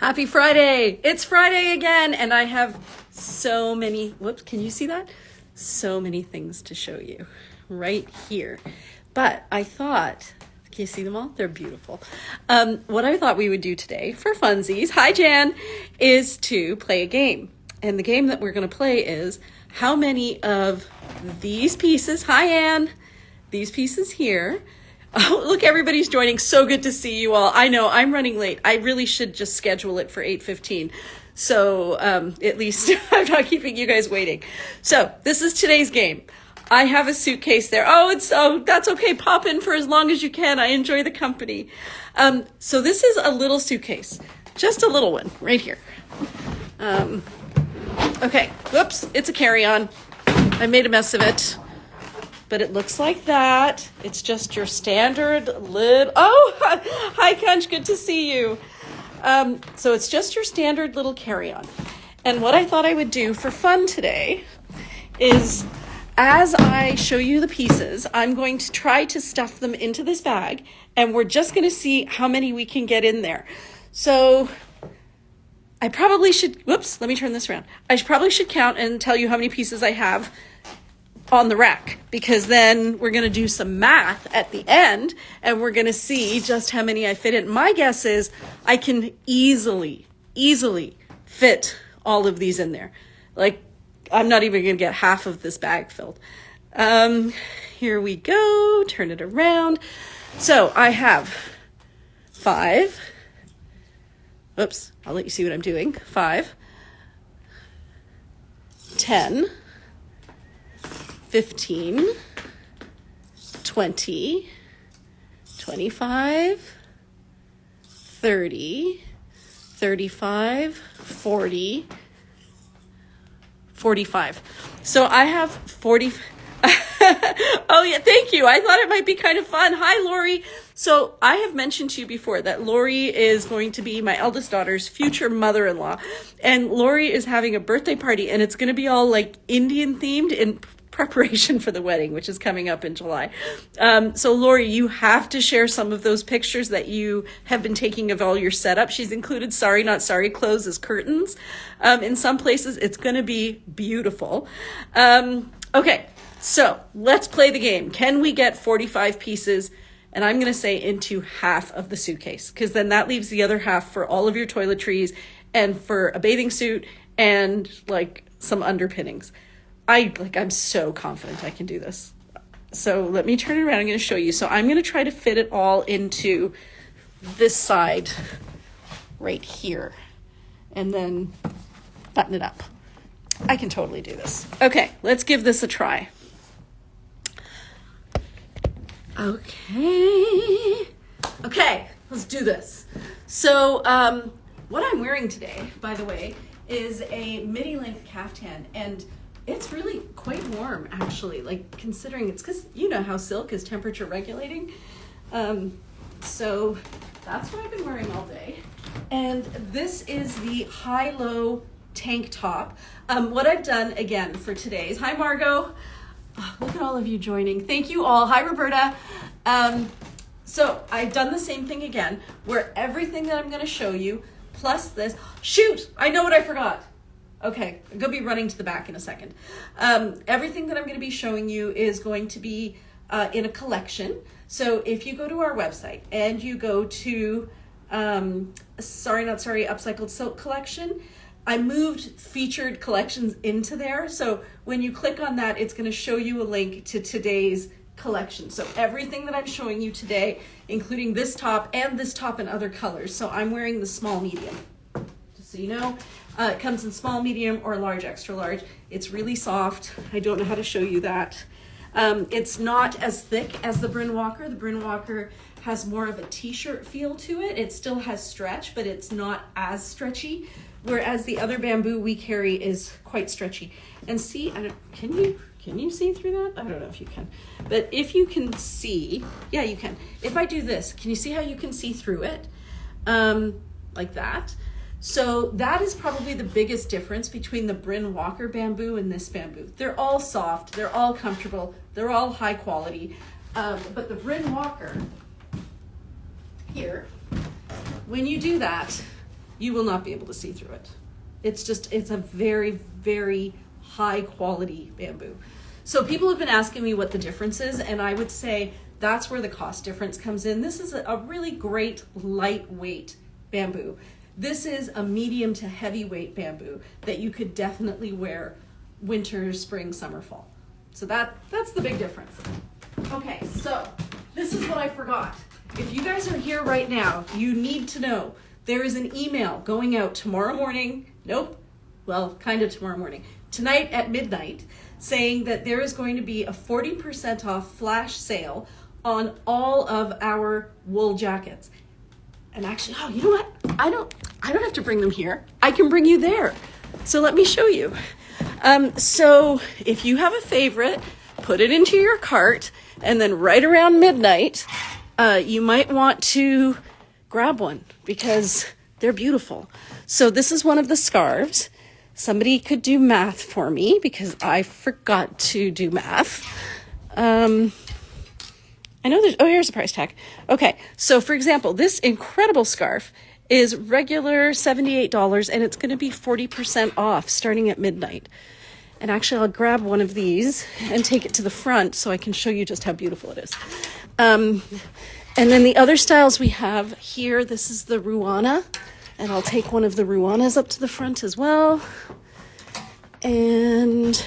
Happy Friday! It's Friday again, and I have so many, whoops, can you see that? So many things to show you right here. But I thought, can you see them all? They're beautiful. What I thought we would do today for funsies, hi Jan, is to play a game. And the game that we're going to play is how many of these pieces, hi Ann, these pieces here. Oh, look, everybody's joining. So good to see you all. I know I'm running late. I really should just schedule it for 8:15. So at least I'm not keeping you guys waiting. So this is today's game. I have a suitcase there. Oh, that's okay. Pop in for as long as you can. I enjoy the company. So this is a little suitcase, just a little one right here. Okay, whoops, it's a carry-on. I made a mess of it. But it looks like that. It's just your standard lid. Oh, hi Kunch, good to see you. So it's just your standard little carry-on. And what I thought I would do for fun today is, as I show you the pieces, I'm going to try to stuff them into this bag, and we're just going to see how many we can get in there. So I probably should, whoops, let me turn this around. I probably should count and tell you how many pieces I have on the rack, because then we're going to do some math at the end and we're going to see just how many I fit in. My guess is I can easily fit all of these in there. Like, I'm not even going to get half of this bag filled. Here we go. Turn it around. So I have 5. Oops, I'll let you see what I'm doing. 5, 10, 15, 20, 25, 30, 35, 40, 45. So I have 40. Oh yeah, thank you. I thought it might be kind of fun. Hi, Lori. So I have mentioned to you before that Lori is going to be my eldest daughter's future mother-in-law. And Lori is having a birthday party, and it's going to be all like Indian themed in preparation for the wedding, which is coming up in July. So Lori, you have to share some of those pictures that you have been taking of all your setup. She's included sorry not sorry clothes as curtains. In some places it's going to be beautiful. Okay, so let's play the game. Can we get 45 pieces? And I'm going to say into half of the suitcase, because then that leaves the other half for all of your toiletries and for a bathing suit and like some underpinnings. I'm so confident I can do this. So let me turn it around. I'm going to show you. So I'm going to try to fit it all into this side right here and then button it up. I can totally do this. Okay, let's give this a try. Okay, let's do this. So what I'm wearing today, by the way, is a midi-length caftan, and it's really quite warm, actually, like considering it's because you know how silk is temperature regulating. So that's what I've been wearing all day. And this is the high-low tank top. What I've done again for today's, hi Margot. Oh, look at all of you joining. Thank you all. Hi Roberta. So I've done the same thing again, where everything that I'm going to show you plus this, shoot, I know what I forgot. Okay, I'm going to be running to the back in a second. Everything that I'm going to be showing you is going to be in a collection. So if you go to our website and you go to, sorry not sorry, Upcycled Silk Collection, I moved featured collections into there. So when you click on that, it's going to show you a link to today's collection. So everything that I'm showing you today, including this top and other colors. So I'm wearing the small medium, just so you know. It comes in small, medium, or large, extra large. It's really soft. I don't know how to show you that. It's not as thick as the Bryn Walker. The Bryn Walker has more of a t-shirt feel to it. It still has stretch, but it's not as stretchy. Whereas the other bamboo we carry is quite stretchy. And see, can you see through that? I don't know if you can. But if you can see, yeah, you can. If I do this, can you see how you can see through it? Like that. So that is probably the biggest difference between the Bryn Walker bamboo and this bamboo. They're all soft, they're all comfortable, they're all high quality. But the Bryn Walker here, when you do that, you will not be able to see through it. It's a very, very high quality bamboo. So people have been asking me what the difference is, and I would say that's where the cost difference comes in. This is a really great lightweight bamboo. This is a medium to heavyweight bamboo that you could definitely wear winter, spring, summer, fall. So that's the big difference. Okay, so this is what I forgot. If you guys are here right now, you need to know there is an email going out tomorrow morning. Nope. Well, kind of tomorrow morning. Tonight at midnight, saying that there is going to be a 40% off flash sale on all of our wool jackets. And actually, oh, you know what? I don't have to bring them here. I can bring you there. So let me show you. So if you have a favorite, put it into your cart, and then right around midnight, you might want to grab one because they're beautiful. So this is one of the scarves. Somebody could do math for me because I forgot to do math. I know there's, oh, here's a price tag. Okay, so for example, this incredible scarf is regular $78, and it's gonna be 40% off starting at midnight. And actually, I'll grab one of these and take it to the front so I can show you just how beautiful it is. And then the other styles we have here, this is the Ruana, and I'll take one of the Ruanas up to the front as well. And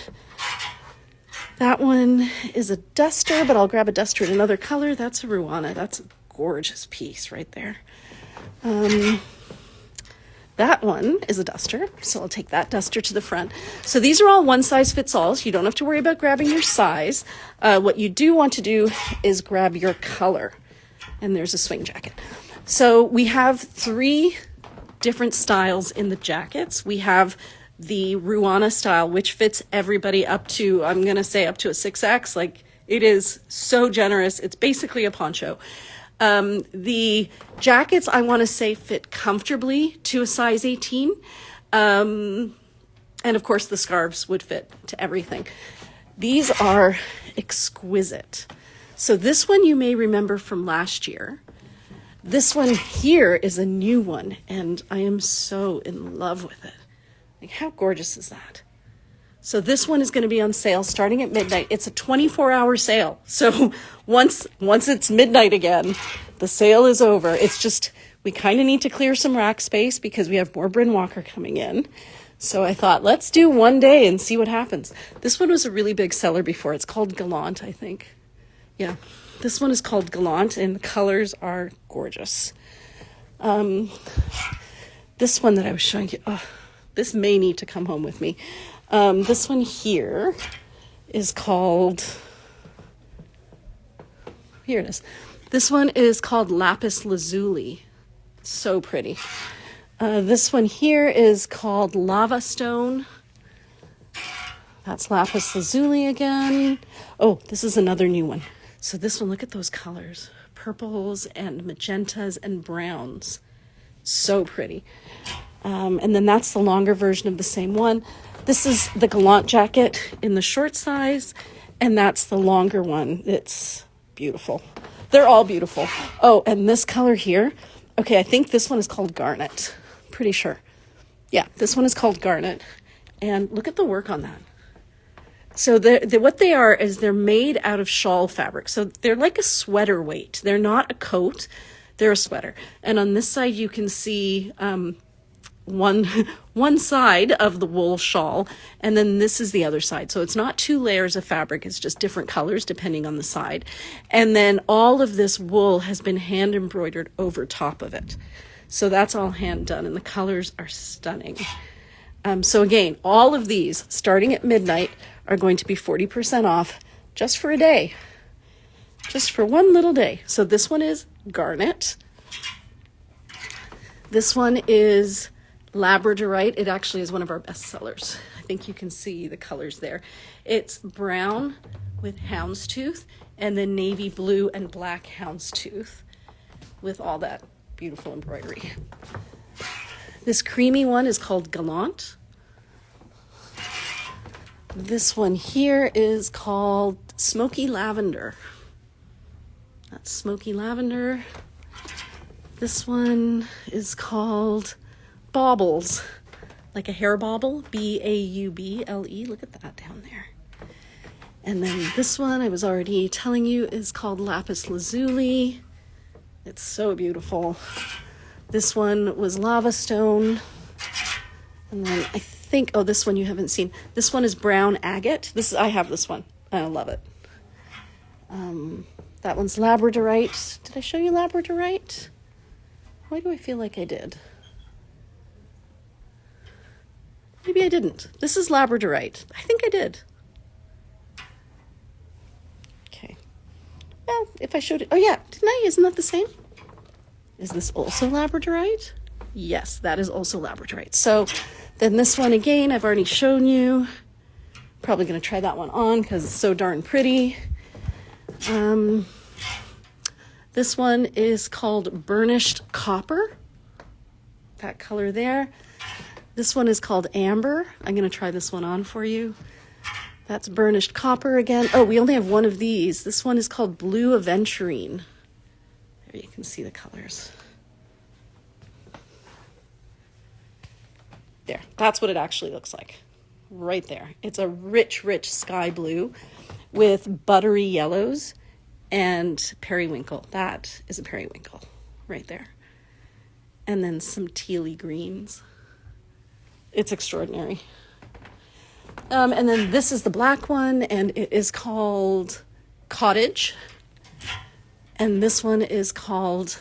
that one is a duster, but I'll grab a duster in another color. That's a Ruana. That's a gorgeous piece right there. That one is a duster, so I'll take that duster to the front. So these are all one size fits all, so you don't have to worry about grabbing your size. What you do want to do is grab your color. And there's a swing jacket. So we have 3 different styles in the jackets. We have the Ruana style, which fits everybody up to, I'm going to say up to a 6X. Like, it is so generous. It's basically a poncho. The jackets, I want to say, fit comfortably to a size 18. And of course, the scarves would fit to everything. These are exquisite. So this one you may remember from last year. This one here is a new one, and I am so in love with it. Like, how gorgeous is that? So this one is going to be on sale starting at midnight. It's a 24-hour sale. So once it's midnight again, the sale is over. It's just, we kind of need to clear some rack space because we have more Bryn Walker coming in. So I thought, let's do one day and see what happens. This one was a really big seller before. It's called Gallant, I think. Yeah, this one is called Gallant, and the colors are gorgeous. This one that I was showing you, oh, this may need to come home with me. This one here is called, here it is. This one is called Lapis Lazuli. So pretty. This one here is called Lava Stone. That's Lapis Lazuli again. Oh, this is another new one. So this one, look at those colors. Purples and magentas and browns. So pretty. And then that's the longer version of the same one. This is the Gallant jacket in the short size, and that's the longer one. It's beautiful. They're all beautiful. Oh, and this color here. Okay, I think this one is called Garnet. Pretty sure. Yeah, this one is called Garnet. And look at the work on that. So what they are is they're made out of shawl fabric. So they're like a sweater weight. They're not a coat. They're a sweater. And on this side, you can see one side of the wool shawl, and then this is the other side. So it's not 2 layers of fabric. It's just different colors depending on the side. And then all of this wool has been hand embroidered over top of it. So that's all hand done, and the colors are stunning. So again, all of these starting at midnight are going to be 40% off just for a day, just for one little day. So this one is Garnet. This one is Labradorite. It actually is one of our best sellers. I think you can see the colors there. It's brown with houndstooth, and then navy blue and black houndstooth with all that beautiful embroidery. This creamy one is called Gallant. This one here is called Smoky Lavender. That's Smoky Lavender. This one is called baubles, like a hair bauble, B-A-U-B-L-E. Look at that down there. And then this one I was already telling you is called lapis lazuli. It's so beautiful. This one was lava stone. And then I think, oh, this one you haven't seen. This one is brown agate. I have this one. I love it. That one's labradorite. Did I show you labradorite? Why do I feel like I did? Maybe I didn't. This is labradorite. I think I did. Okay. Well, if I showed it, oh yeah, didn't I? Isn't that the same? Is this also labradorite? Yes, that is also labradorite. So then this one again, I've already shown you. Probably going to try that one on because it's so darn pretty. This one is called burnished copper. That color there. This one is called amber. I'm going to try this one on for you. That's burnished copper again. Oh, we only have one of these. This one is called blue aventurine. There you can see the colors. There, that's what it actually looks like. Right there. It's a rich, rich sky blue with buttery yellows and periwinkle. That is a periwinkle right there. And then some tealy greens. It's extraordinary. And then this is the black one, and it is called Cottage. And this one is called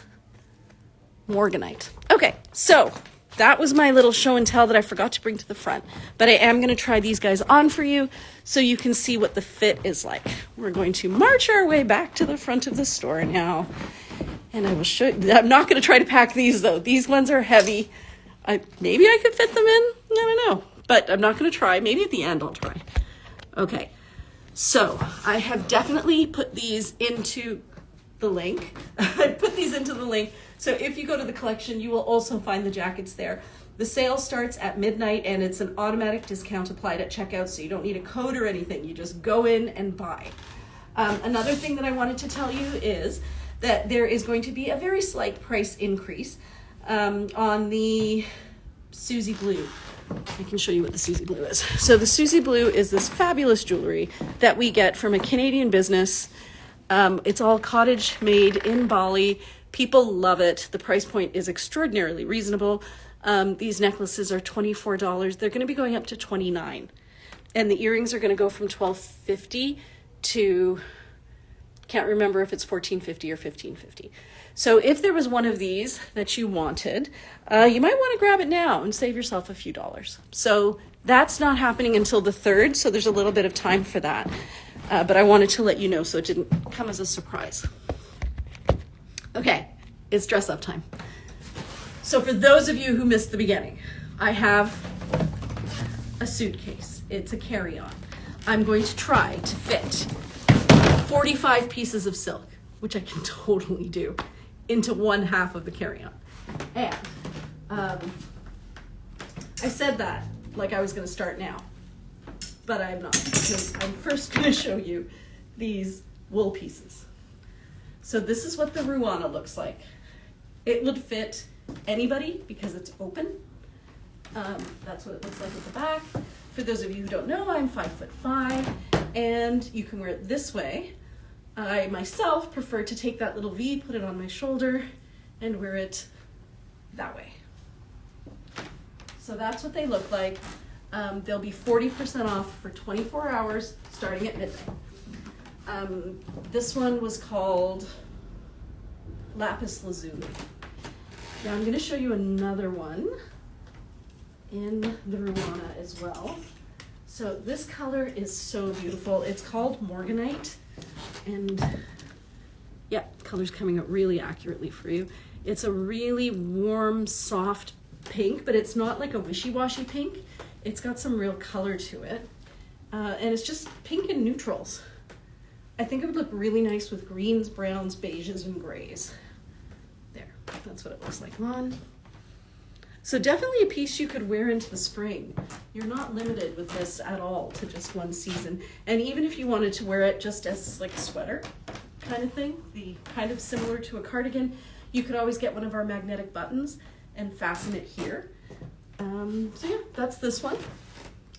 Morganite. Okay, so that was my little show and tell that I forgot to bring to the front. But I am going to try these guys on for you so you can see what the fit is like. We're going to march our way back to the front of the store now. And I will show you. I'm not going to try to pack these, though. These ones are heavy. Maybe I could fit them in. I don't know. But I'm not going to try. Maybe at the end I'll try. Okay. So I have definitely put these into the link. I put these into the link. So if you go to the collection, you will also find the jackets there. The sale starts at midnight and it's an automatic discount applied at checkout, so you don't need a code or anything. You just go in and buy. Another thing that I wanted to tell you is that there is going to be a very slight price increase on the Susie Blue. I can show you what the Susie Blue is. So the Susie Blue is this fabulous jewelry that we get from a Canadian business. It's all cottage made in Bali. People love it. The price point is extraordinarily reasonable. These necklaces are $24. They're going to be going up to $29. And the earrings are going to go from $12.50 to, can't remember if it's $14.50 or $15.50. So if there was one of these that you wanted, you might want to grab it now and save yourself a few dollars. So that's not happening until the 3rd, so there's a little bit of time for that. But I wanted to let you know so it didn't come as a surprise. Okay, it's dress up time. So for those of you who missed the beginning, I have a suitcase. It's a carry-on. I'm going to try to fit 45 pieces of silk, which I can totally do, into one half of the carry-on. And I said that like I was going to start now, but I'm not, because I'm first going to show you these wool pieces. So this is what the Ruana looks like. It would fit anybody because it's open. That's what it looks like at the back. For those of you who don't know, I'm 5'5", and you can wear it this way. I myself prefer to take that little V, put it on my shoulder, and wear it that way. So that's what they look like. They'll be 40% off for 24 hours starting at midnight. This one was called Lapis Lazuli. Now I'm going to show you another one in the Ruana as well. So this color is so beautiful. It's called Morganite. And yeah, the color's coming out really accurately for you. It's a really warm, soft pink, but it's not like a wishy-washy pink. It's got some real color to it. And it's just pink and neutrals. I think it would look really nice with greens, browns, beiges, and grays. There, that's what it looks like on. So definitely a piece you could wear into the spring. You're not limited with this at all to just one season. And even if you wanted to wear it just as like a sweater kind of thing, the kind of similar to a cardigan, you could always get one of our magnetic buttons and fasten it here. So yeah, that's this one.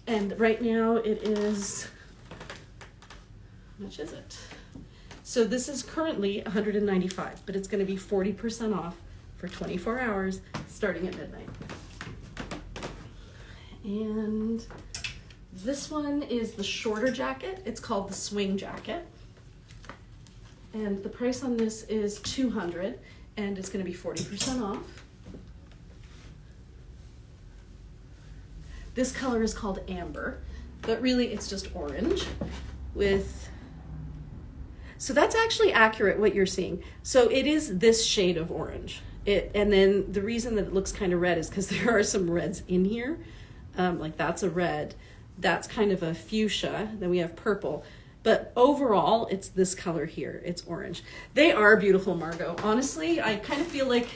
And right now it is, how much is it? So this is currently $195, but it's going to be 40% off for 24 hours starting at midnight. And this one is the shorter jacket. It's called the swing jacket. And the price on this is $200, and it's going to be 40% off. This color is called amber, but really it's just orange with, so that's actually accurate what you're seeing. So it is this shade of orange. And then the reason that it looks kind of red is because there are some reds in here. Like that's a red, that's kind of a fuchsia, then we have purple. But overall, it's this color here, it's orange. They are beautiful, Margot. Honestly, I kind of feel like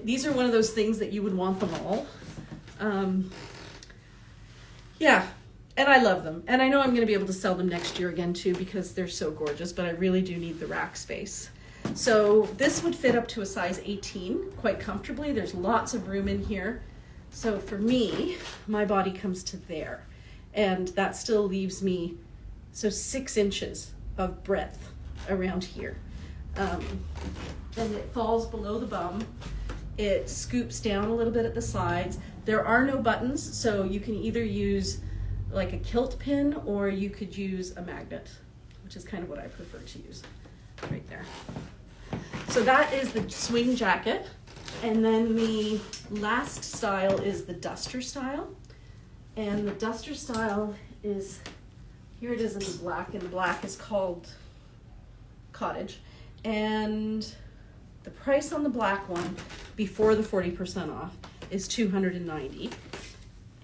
these are one of those things that you would want them all. Yeah, and I love them. And I know I'm going to be able to sell them next year again too because they're so gorgeous, but I really do need the rack space. So this would fit up to a size 18 quite comfortably. There's lots of room in here. So for me, my body comes to there. And that still leaves me, so 6 inches of breadth around here. And it falls below the bum. It scoops down a little bit at the sides. There are no buttons, so you can either use like a kilt pin or you could use a magnet, which is kind of what I prefer to use right there. So that is the swing jacket. And then the last style is the duster style. And the duster style is, here it is in the black, and the black is called Cottage. And the price on the black one before the 40% off is $290.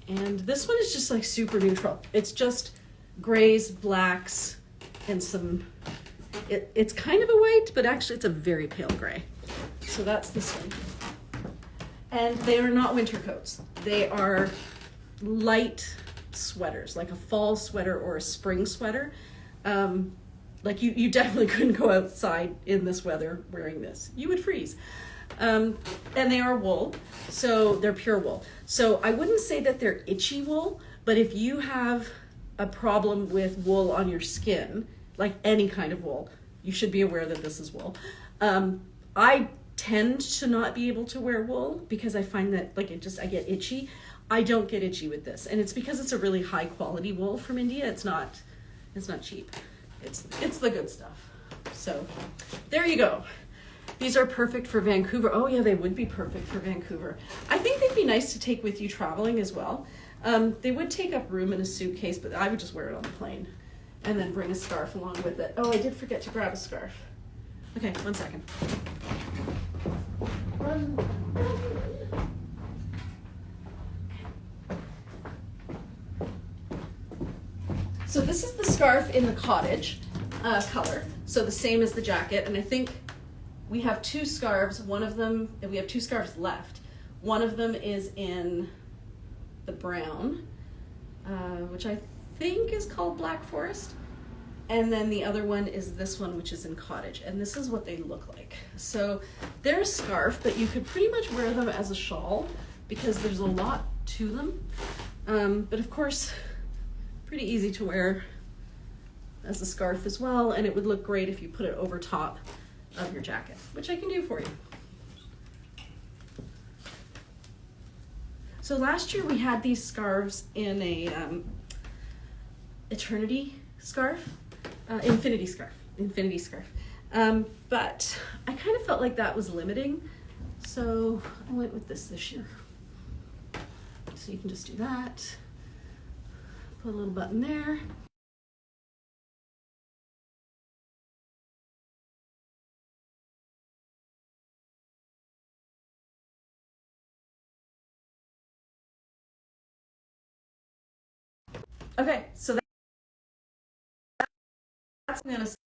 And this one is just like super neutral. It's just grays, blacks, and some, it's kind of a white, but actually it's a very pale gray. So that's this one. And they are not winter coats. They are light sweaters, like a fall sweater or a spring sweater. Like you definitely couldn't go outside in this weather wearing this. You would freeze. And they are wool, so they're pure wool. So I wouldn't say that they're itchy wool, but if you have a problem with wool on your skin, like any kind of wool, you should be aware that this is wool. I tend to not be able to wear wool because I find that like I get itchy. I don't get itchy with this, and it's because it's a really high quality wool from India. It's not cheap. It's the good stuff. So there you go. These are perfect for Vancouver. Oh yeah, they would be perfect for Vancouver. I think they'd be nice to take with you traveling as well. They would take up room in a suitcase, but I would just wear it on the plane and then bring a scarf along with it. Oh, I did forget to grab a scarf. Okay, 1 second. So this is the scarf in the cottage color. So the same as the jacket. And I think we have 2 scarves. We have 2 scarves left. One of them is in the brown, which I think is called Black Forest. And then the other one is this one, which is in cottage. And this is what they look like. So they're a scarf, but you could pretty much wear them as a shawl because there's a lot to them. But of course, pretty easy to wear as a scarf as well. And it would look great if you put it over top of your jacket, which I can do for you. So last year we had these scarves in a eternity scarf. Infinity scarf. But I kind of felt like that was limiting, so I went with this year. So you can just do that. Put a little button there. Okay, so that's gonna start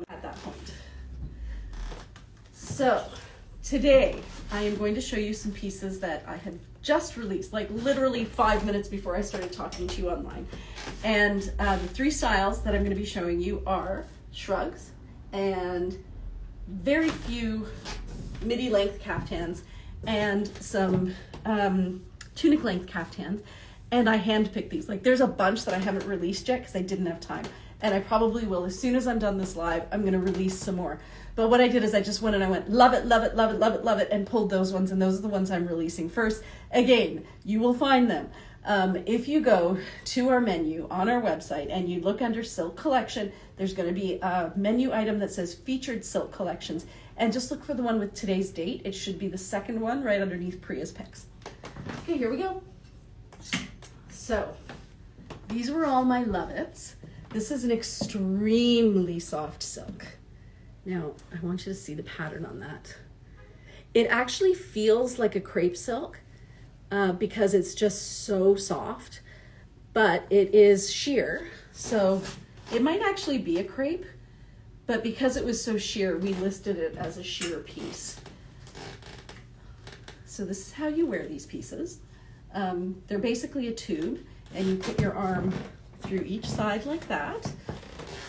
at that point. So today I am going to show you some pieces that I had just released, like literally 5 minutes before I started talking to you online. And the 3 styles that I'm going to be showing you are shrugs, and very few midi length caftans and some tunic length caftans, and I handpicked these. Like, there's a bunch that I haven't released yet because I didn't have time, and I probably will. As soon as I'm done this live, I'm going to release some more. But what I did is I just went and I went, love it, love it, love it, love it, love it, and pulled those ones, and those are the ones I'm releasing first. Again, you will find them. If you go to our menu on our website and you look under silk collection, there's going to be a menu item that says featured silk collections, and just look for the one with today's date. It should be the second one right underneath Priya's picks. Okay, here we go. So these were all my love-its. This is an extremely soft silk. Now, I want you to see the pattern on that. It actually feels like a crepe silk because it's just so soft, but it is sheer. So it might actually be a crepe, but because it was so sheer, we listed it as a sheer piece. So this is how you wear these pieces. They're basically a tube, and you put your arm through each side like that,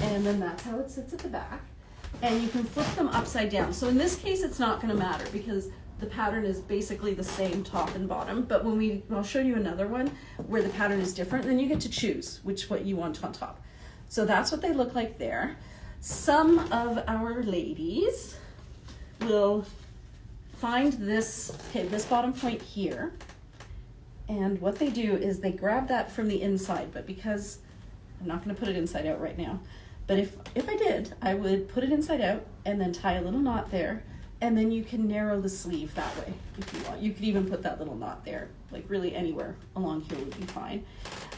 and then that's how it sits at the back. And you can flip them upside down. So in this case, it's not going to matter because the pattern is basically the same top and bottom. But I'll show you another one where the pattern is different, then you get to choose what you want on top. So that's what they look like there. Some of our ladies will find this bottom point here. And what they do is they grab that from the inside, but because I'm not going to put it inside out right now, but if I did, I would put it inside out and then tie a little knot there, and then you can narrow the sleeve that way if you want. You could even put that little knot there, like really anywhere along here would be fine.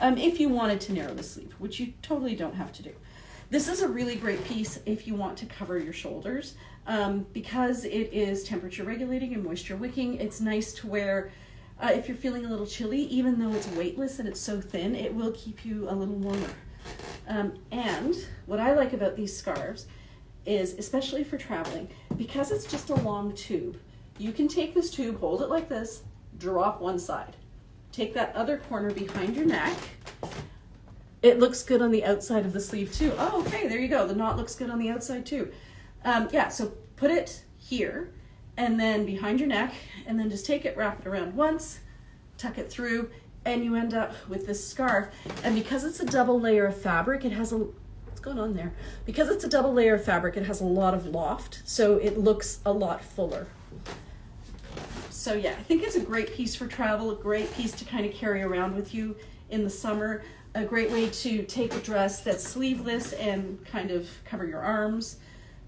If you wanted to narrow the sleeve, which you totally don't have to do. This is a really great piece if you want to cover your shoulders because it is temperature regulating and moisture wicking. It's nice to wear if you're feeling a little chilly, even though it's weightless and it's so thin, it will keep you a little warmer. And what I like about these scarves is, especially for traveling, because it's just a long tube, you can take this tube, hold it like this, drop one side. Take that other corner behind your neck. It looks good on the outside of the sleeve too. Oh, okay, there you go. The knot looks good on the outside too. Yeah, so put it here and then behind your neck, and then just take it, wrap it around once, tuck it through, and you end up with this scarf. And because it's a double layer of fabric, it has what's going on there? Because it's a double layer of fabric, it has a lot of loft, so it looks a lot fuller. So yeah, I think it's a great piece for travel, a great piece to kind of carry around with you in the summer, a great way to take a dress that's sleeveless and kind of cover your arms.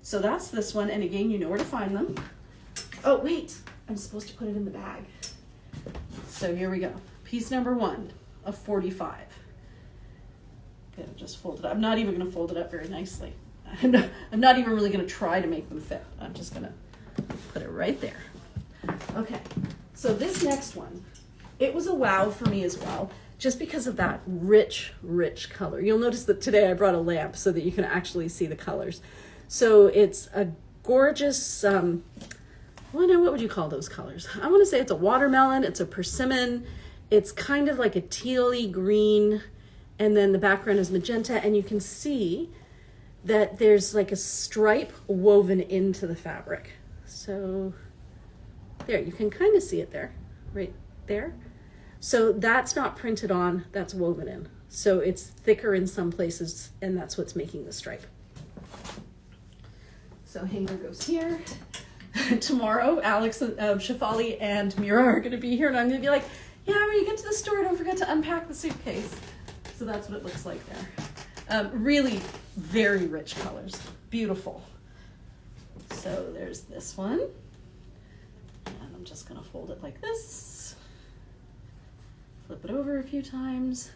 So that's this one, and again, you know where to find them. Oh wait, I'm supposed to put it in the bag. So here we go. Piece number 1 of 45. Okay, just fold it up. I'm not even gonna fold it up very nicely. I'm not even really gonna try to make them fit. I'm just gonna put it right there. Okay, so this next one, it was a wow for me as well, just because of that rich, rich color. You'll notice that today I brought a lamp so that you can actually see the colors. So it's a gorgeous, what would you call those colors? I want to say it's a watermelon, it's a persimmon, it's kind of like a tealy green, and then the background is magenta, and you can see that there's like a stripe woven into the fabric. So there, you can kind of see it there, right there. So that's not printed on, that's woven in. So it's thicker in some places, and that's what's making the stripe. So hanger goes here. Tomorrow, Alex, Shafali, and Mira are going to be here, and I'm going to be like, yeah, when you get to the store, don't forget to unpack the suitcase. So that's what it looks like there. Really very rich colors. Beautiful. So there's this one. And I'm just going to fold it like this. Flip it over a few times.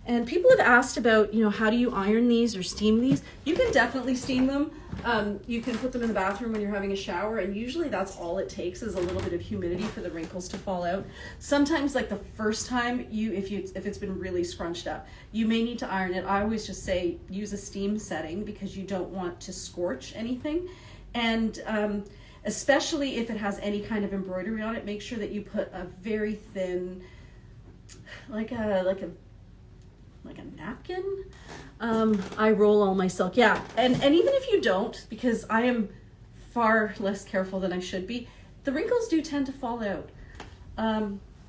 And people have asked about, how do you iron these or steam these? You can definitely steam them. You can put them in the bathroom when you're having a shower, and usually that's all it takes is a little bit of humidity for the wrinkles to fall out. Sometimes, like the first time, if it's been really scrunched up, you may need to iron it. I always just say use a steam setting because you don't want to scorch anything. And especially if it has any kind of embroidery on it, make sure that you put a very thin, like a napkin. I roll all my silk. Yeah, and even if you don't, because I am far less careful than I should be. The wrinkles do tend to fall out.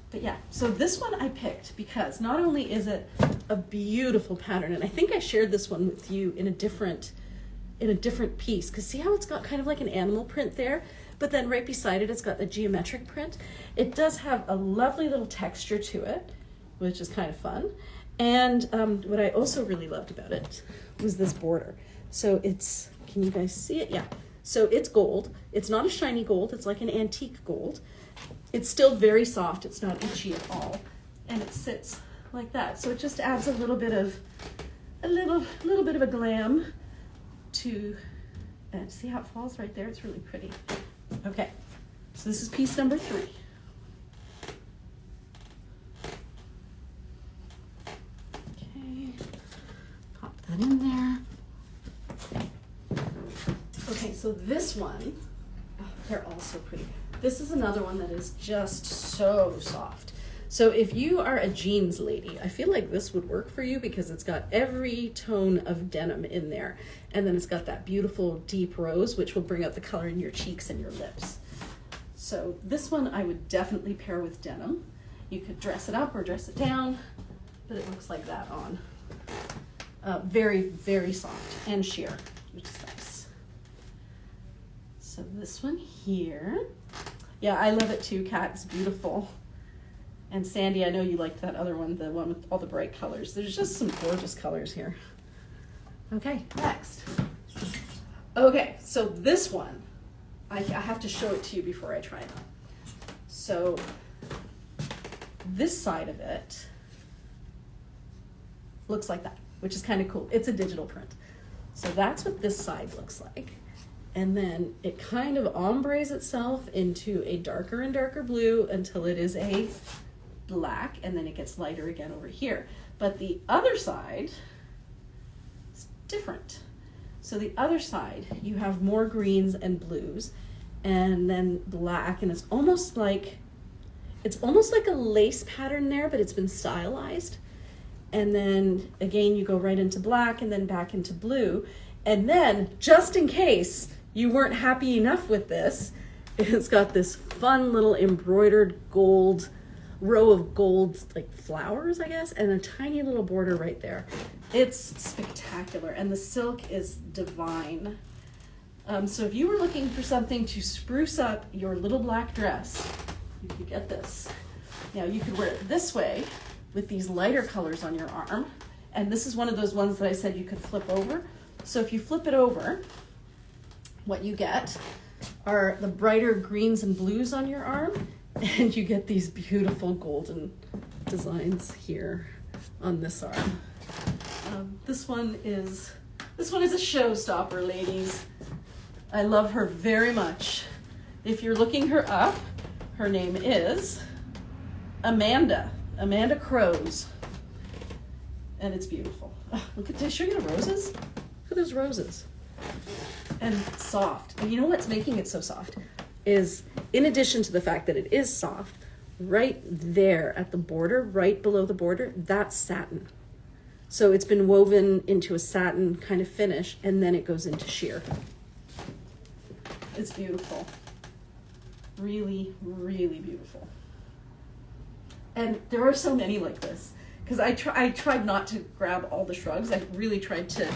But yeah, so this one I picked because not only is it a beautiful pattern, and I think I shared this one with you in a different piece, because see how it's got kind of like an animal print there, but then right beside it, it's got the geometric print. It does have a lovely little texture to it, which is kind of fun. And what I also really loved about it was this border. So it's, can you guys see it? Yeah. So it's gold. It's not a shiny gold. It's like an antique gold. It's still very soft. It's not itchy at all. And it sits like that. So it just adds a little bit of a glam to, and see how it falls right there? It's really pretty. Okay, so this is piece number 3. Okay, pop that in there. Okay, so this one, oh, they're all so pretty. This is another one that is just so soft. So if you are a jeans lady, I feel like this would work for you because it's got every tone of denim in there. And then it's got that beautiful deep rose, which will bring out the color in your cheeks and your lips. So this one I would definitely pair with denim. You could dress it up or dress it down, but it looks like that on. Very, very soft and sheer, which is nice. So this one here, yeah, I love it too, Kat. It's beautiful. And Sandy, I know you liked that other one, the one with all the bright colors. There's just some gorgeous colors here. Okay, next. Okay, so this one, I have to show it to you before I try it on. So this side of it looks like that, which is kind of cool. It's a digital print. So that's what this side looks like. And then it kind of ombres itself into a darker and darker blue until it is a black, and then it gets lighter again over here. But the other side is different. So the other side, you have more greens and blues, and then black, and it's almost like a lace pattern there, but it's been stylized. And then again, you go right into black and then back into blue. And then, just in case you weren't happy enough with this, it's got this fun little embroidered gold, row of gold like flowers, I guess, and a tiny little border right there. It's spectacular, and the silk is divine. So if you were looking for something to spruce up your little black dress, you could get this. Now you could wear it this way with these lighter colors on your arm, and this is one of those ones that I said you could flip over. So if you flip it over, what you get are the brighter greens and blues on your arm, and you get these beautiful golden designs here on this arm. This one is a showstopper, ladies. I love her very much. If you're looking her up, her name is Amanda Crows, and it's beautiful. Oh, look at, did I show you the roses? Look at those roses. And soft. And you know what's making it so soft is, in addition to the fact that it is soft, right there at the border, right below the border, that's satin. So it's been woven into a satin kind of finish, and then it goes into sheer. It's beautiful. Really, really beautiful. And there are so many like this, because I tried not to grab all the shrugs. I really tried to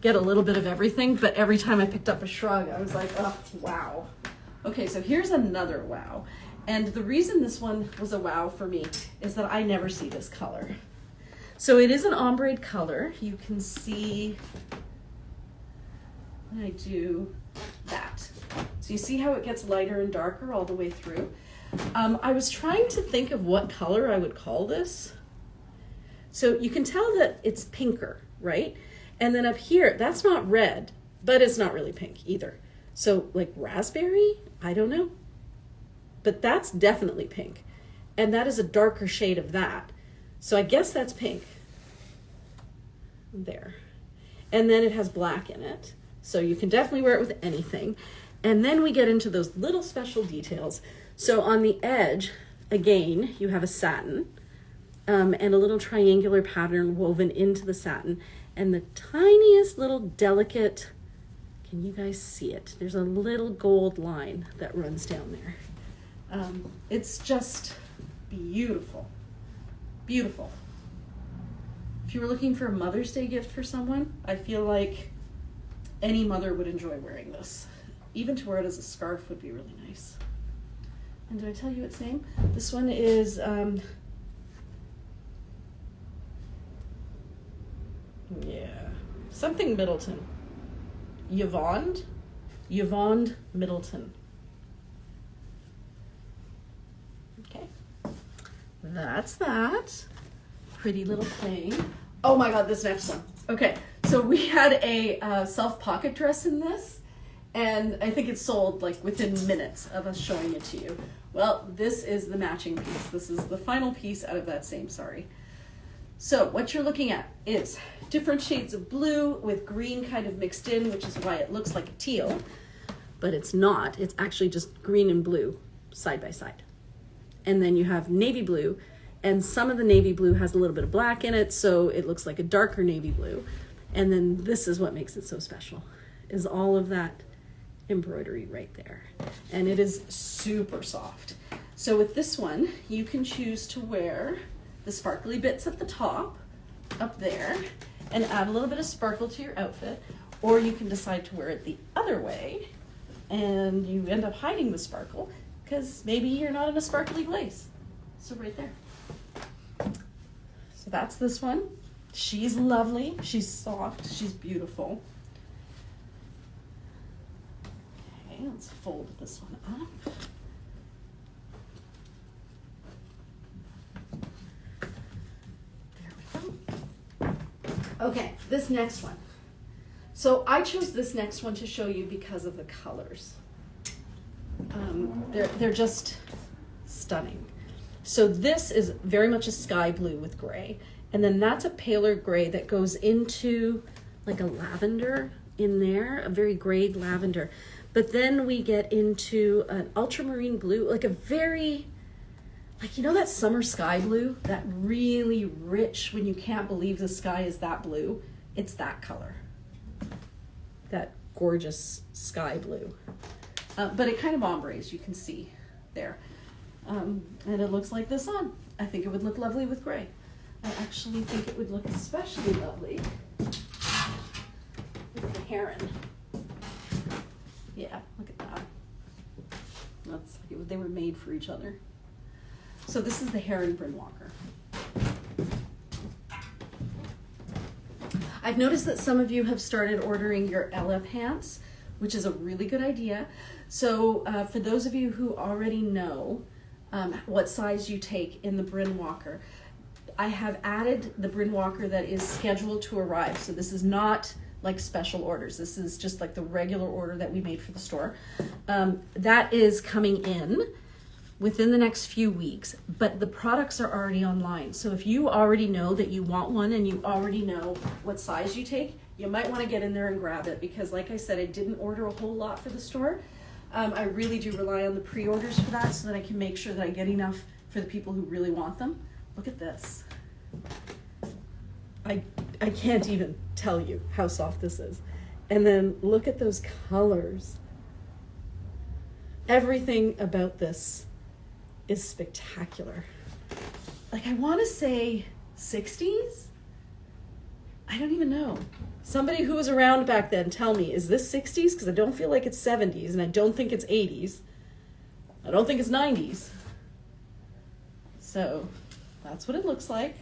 get a little bit of everything, but every time I picked up a shrug, I was like, oh, wow. Okay, so here's another wow. And the reason this one was a wow for me is that I never see this color. So it is an ombre color. You can see when I do that. So you see how it gets lighter and darker all the way through. I was trying to think of what color I would call this. So you can tell that it's pinker, right? And then up here, that's not red, but it's not really pink either. So like raspberry, I don't know. But that's definitely pink. And that is a darker shade of that. So I guess that's pink. There. And then it has black in it. So you can definitely wear it with anything. And then we get into those little special details. So on the edge, again, you have a satin and a little triangular pattern woven into the satin. And the tiniest little delicate, Can you guys see it? There's a little gold line that runs down there. It's just beautiful, beautiful. If you were looking for a Mother's Day gift for someone, I feel like any mother would enjoy wearing this. Even to wear it as a scarf would be really nice. And did I tell you its name? This one is, something Middleton. Yvonne Middleton. Okay, that's that. Pretty little thing. Oh my God, this next one. Okay, so we had a self pocket dress in this, and I think it sold like within minutes of us showing it to you. Well, this is the matching piece. This is the final piece out of that same sari. So what you're looking at is different shades of blue with green kind of mixed in, which is why it looks like a teal, but it's not. It's actually just green and blue side by side. And then you have navy blue, and some of the navy blue has a little bit of black in it, so it looks like a darker navy blue. And then this is what makes it so special, is all of that embroidery right there. And it is super soft. So with this one, you can choose to wear the sparkly bits at the top, up there, and add a little bit of sparkle to your outfit, or you can decide to wear it the other way, and you end up hiding the sparkle, because maybe you're not in a sparkly place. So right there. So that's this one. She's lovely, she's soft, she's beautiful. Okay, let's fold this one up. Okay, this next one. So I chose this next one to show you because of the colors. They're just stunning. So this is very much a sky blue with gray, and then that's a paler gray that goes into like a lavender in there, a very grayed lavender. But then we get into an ultramarine blue, like a very, like, you know that summer sky blue? That really rich, when you can't believe the sky is that blue? It's that color. That gorgeous sky blue. But it kind of ombres, you can see there. And it looks like this on. I think it would look lovely with gray. I actually think it would look especially lovely with the heron. Yeah, look at that. That's, they were made for each other. So this is the heron brim walker. I've noticed that some of you have started ordering your Ella pants, which is a really good idea. So for those of you who already know what size you take in the Bryn Walker, I have added the Bryn Walker that is scheduled to arrive. So this is not like special orders. This is just like the regular order that we made for the store. That is coming in within the next few weeks, but the products are already online. So if you already know that you want one and you already know what size you take, you might want to get in there and grab it, because like I said, I didn't order a whole lot for the store. I really do rely on the pre-orders for that so that I can make sure that I get enough for the people who really want them. Look at this. I can't even tell you how soft this is. And then look at those colors. Everything about this is spectacular. Like, I want to say 60s? I don't even know. Somebody who was around back then, tell me, is this 60s? Because I don't feel like it's 70s, and I don't think it's 80s. I don't think it's 90s. So that's what it looks like.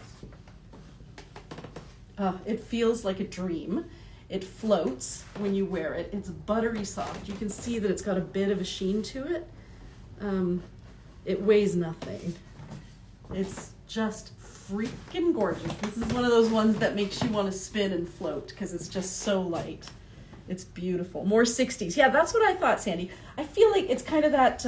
It feels like a dream. It floats when you wear it. It's buttery soft. You can see that it's got a bit of a sheen to it. It weighs nothing. It's just freaking gorgeous. This is one of those ones that makes you want to spin and float because it's just so light. It's beautiful. More 60s. Yeah, that's what I thought, Sandy. I feel like it's kind of that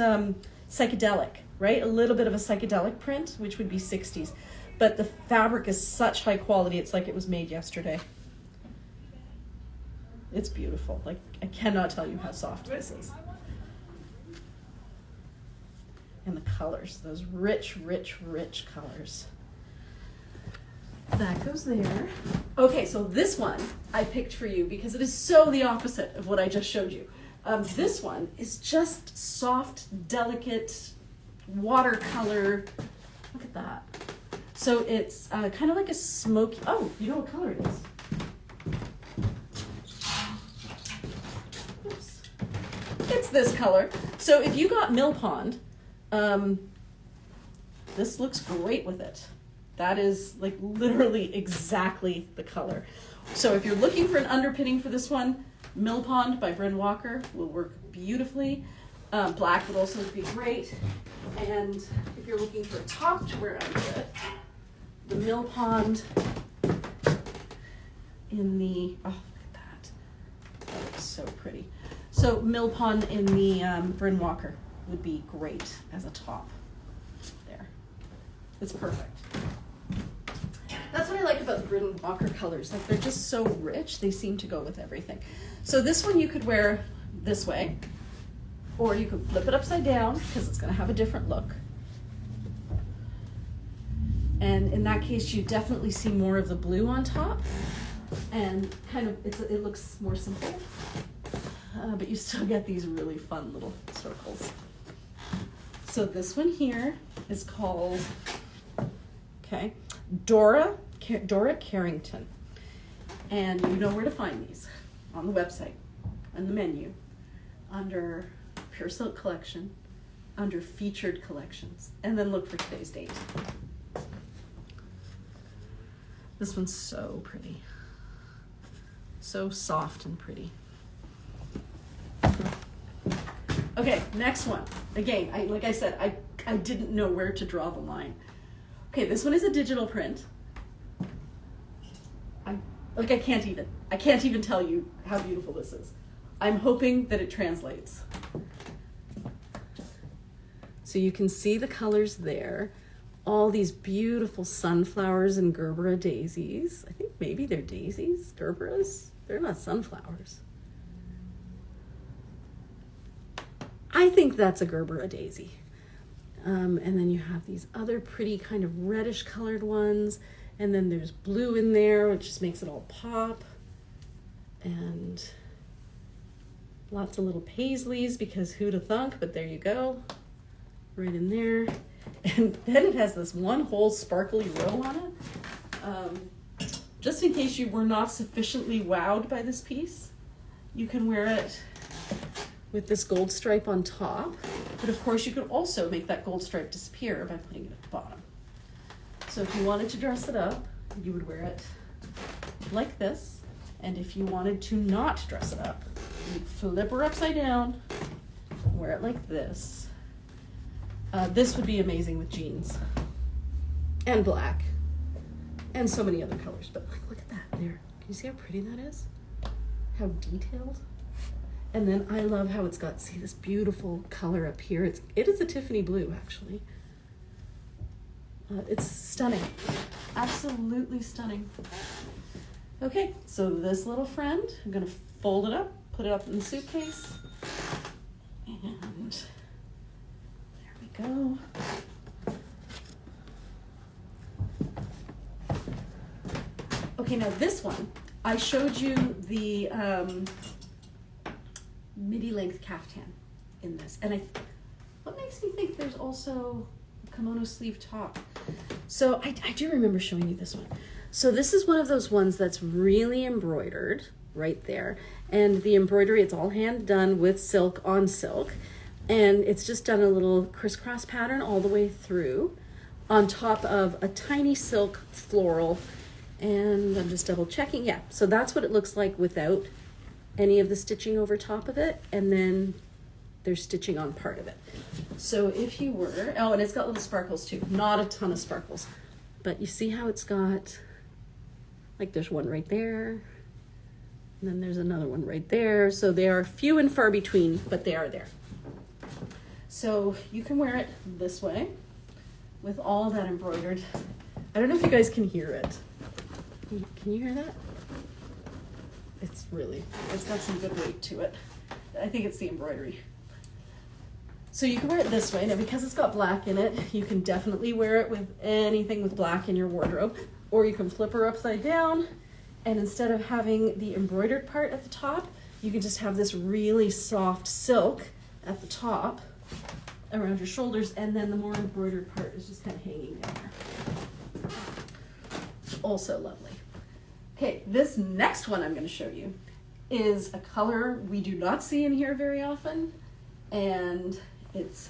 psychedelic, right? A little bit of a psychedelic print, which would be 60s. But the fabric is such high quality, it's like it was made yesterday. It's beautiful. Like, I cannot tell you how soft this is. And the colors, those rich, rich, rich colors. that goes there. Okay, so this one I picked for you because it is so the opposite of what I just showed you. This one is just soft, delicate watercolor. Look at that. So it's kind of like a smoky, oh, you know what color it is? Oops. It's this color. So if you got Mill Pond, this looks great with it. That is like literally exactly the color. So if you're looking for an underpinning for this one, Mill Pond by Bryn Walker will work beautifully. Black would also be great. And if you're looking for a top to wear under it, the Mill Pond in the, oh, look at that. That looks so pretty. So Mill Pond in the Bryn Walker would be great as a top. There. It's perfect. That's what I like about the Bryn Walker colors. Like, they're just so rich. They seem to go with everything. So this one you could wear this way, or you could flip it upside down because it's going to have a different look. And in that case, you definitely see more of the blue on top, and kind of it looks more simple. But you still get these really fun little circles. So this one here is called, okay, Dora Carrington. And you know where to find these on the website, on the menu, under Pure Silk Collection, under Featured Collections, and then look for today's date. This one's so pretty. So soft and pretty. Okay, next one. Again, like I said, I didn't know where to draw the line. Okay, this one is a digital print. I can't even tell you how beautiful this is. I'm hoping that it translates. So you can see the colors there. All these beautiful sunflowers and Gerbera daisies. I think maybe they're daisies, Gerberas. They're not sunflowers. I think that's a Gerbera daisy. And then you have these other pretty kind of reddish colored ones. And then there's blue in there, which just makes it all pop. And lots of little paisleys, because who'd have thunk, but there you go. Right in there. And then it has this one whole sparkly row on it. Just in case you were not sufficiently wowed by this piece, you can wear it with this gold stripe on top. But of course you could also make that gold stripe disappear by putting it at the bottom. So if you wanted to dress it up, you would wear it like this. And if you wanted to not dress it up, you'd flip her upside down, wear it like this. This would be amazing with jeans and black and so many other colors. But like, look at that there. Can you see how pretty that is? How detailed. And then I love how it's got, see this beautiful color up here. It is a Tiffany blue, actually. It's stunning, absolutely stunning. Okay, so this little friend, I'm gonna fold it up, put it up in the suitcase, and there we go. Okay, now this one, I showed you the midi length caftan in this, and what makes me think there's also a kimono sleeve top? So I do remember showing you this one. So this is one of those ones that's really embroidered right there. And the embroidery, it's all hand done with silk on silk. And it's just done a little crisscross pattern all the way through on top of a tiny silk floral. And I'm just double checking. Yeah, so that's what it looks like without any of the stitching over top of it. And then there's stitching on part of it. So if you were, oh, and it's got little sparkles too, not a ton of sparkles, but you see how it's got, like there's one right there, and then there's another one right there. So they are few and far between, but they are there. So you can wear it this way with all that embroidered. I don't know if you guys can hear it. Can you hear that? It's got some good weight to it. I think it's the embroidery. So you can wear it this way. Now, because it's got black in it, you can definitely wear it with anything with black in your wardrobe. or you can flip her upside down, and instead of having the embroidered part at the top, you can just have this really soft silk at the top around your shoulders, and then the more embroidered part is just kind of hanging down there. Also lovely. Okay, this next one I'm going to show you is a color we do not see in here very often, and it's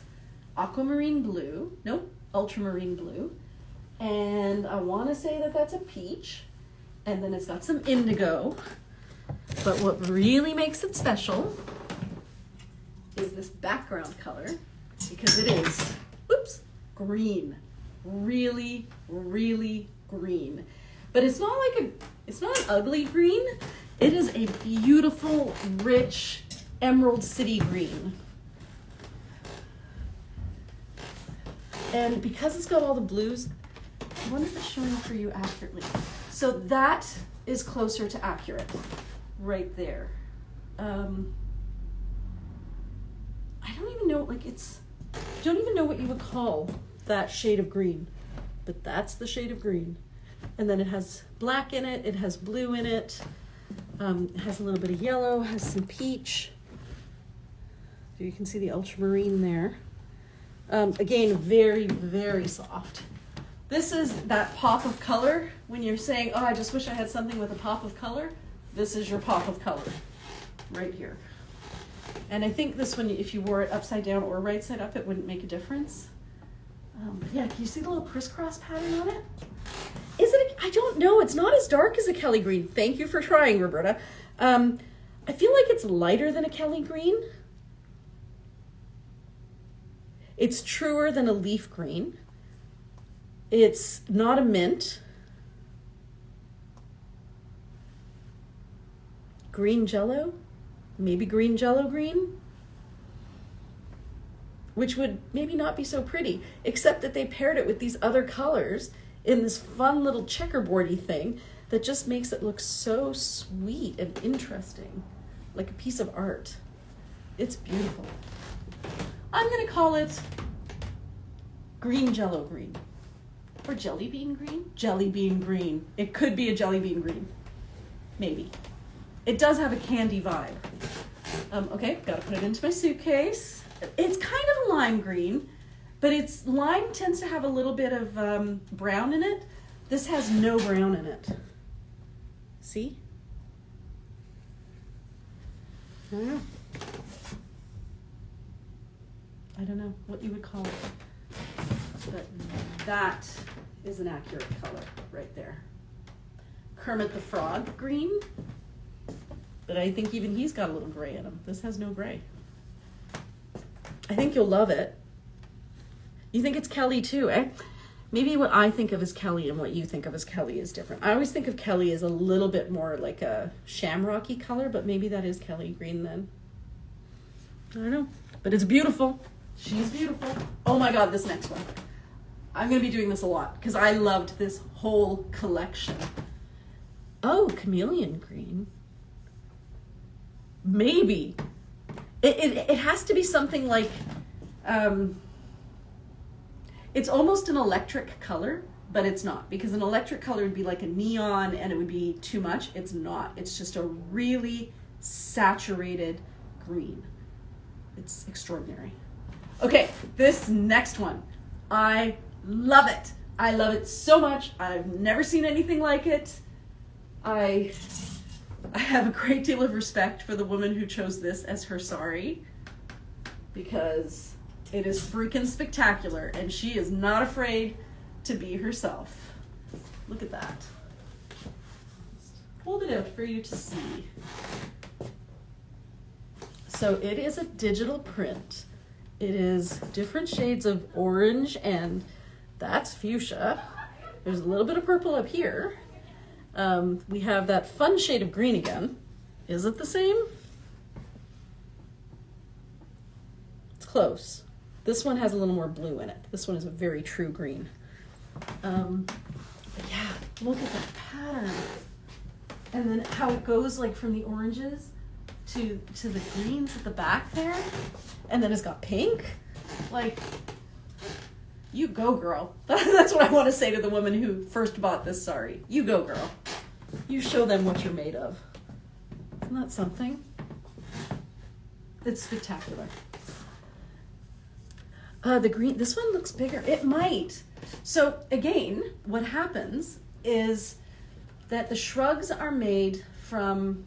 aquamarine blue, nope, ultramarine blue, and I want to say that that's a peach, and then it's got some indigo, but what really makes it special is this background color, because it is, whoops, green, really, really green. But it's not an ugly green. It is a beautiful, rich, emerald city green. And because it's got all the blues, I wonder if it's showing for you accurately. So that is closer to accurate, right there. I don't even know, don't even know what you would call that shade of green, but that's the shade of green. And then it has black in it, it has blue in it, it has a little bit of yellow, has some peach. You can see the ultramarine there. Again, very, very soft. This is that pop of color. When you're saying, oh, I just wish I had something with a pop of color, this is your pop of color, right here. And I think this one, if you wore it upside down or right side up, it wouldn't make a difference. Yeah, can you see the little crisscross pattern on it? I don't know, it's not as dark as a Kelly green. Thank you for trying, Roberta. I feel like it's lighter than a Kelly green. It's truer than a leaf green. It's not a mint. Green jello, maybe green jello green, which would maybe not be so pretty, except that they paired it with these other colors in this fun little checkerboardy thing that just makes it look so sweet and interesting, like a piece of art. It's beautiful. I'm gonna call it green jello green, or jelly bean green? Jelly bean green. It could be a jelly bean green, maybe. It does have a candy vibe. Okay, gotta put it into my suitcase. It's kind of a lime green, but lime tends to have a little bit of brown in it. This has no brown in it. See? I don't know what you would call it, but that is an accurate color right there. Kermit the Frog green, but I think even he's got a little gray in him. This has no gray. I think you'll love it. You think it's Kelly too, eh? Maybe what I think of as Kelly and what you think of as Kelly is different. I always think of Kelly as a little bit more like a shamrocky color, but maybe that is Kelly green then. I don't know, but it's beautiful. She's beautiful. Oh my God, this next one. I'm gonna be doing this a lot because I loved this whole collection. Oh, chameleon green. Maybe. It has to be something like, it's almost an electric color, but it's not, because an electric color would be like a neon and it would be too much. It's not. It's just a really saturated green. It's extraordinary. Okay, this next one. I love it. I love it so much. I've never seen anything like it. I have a great deal of respect for the woman who chose this as her sari, because it is freaking spectacular and she is not afraid to be herself. Look at that. Just hold it out for you to see. So it is a digital print. It is different shades of orange, and that's fuchsia. There's a little bit of purple up here. We have that fun shade of green again. Is it the same? It's close. This one has a little more blue in it. This one is a very true green. But yeah, look at that pattern. And then how it goes like from the oranges to the greens at the back there. And then it's got pink. Like, You go, girl. That's what I want to say to the woman who first bought this sari. You go, girl. You show them what you're made of. Isn't that something? It's spectacular. The green, this one looks bigger. It might. So again, what happens is that the shrugs are made from,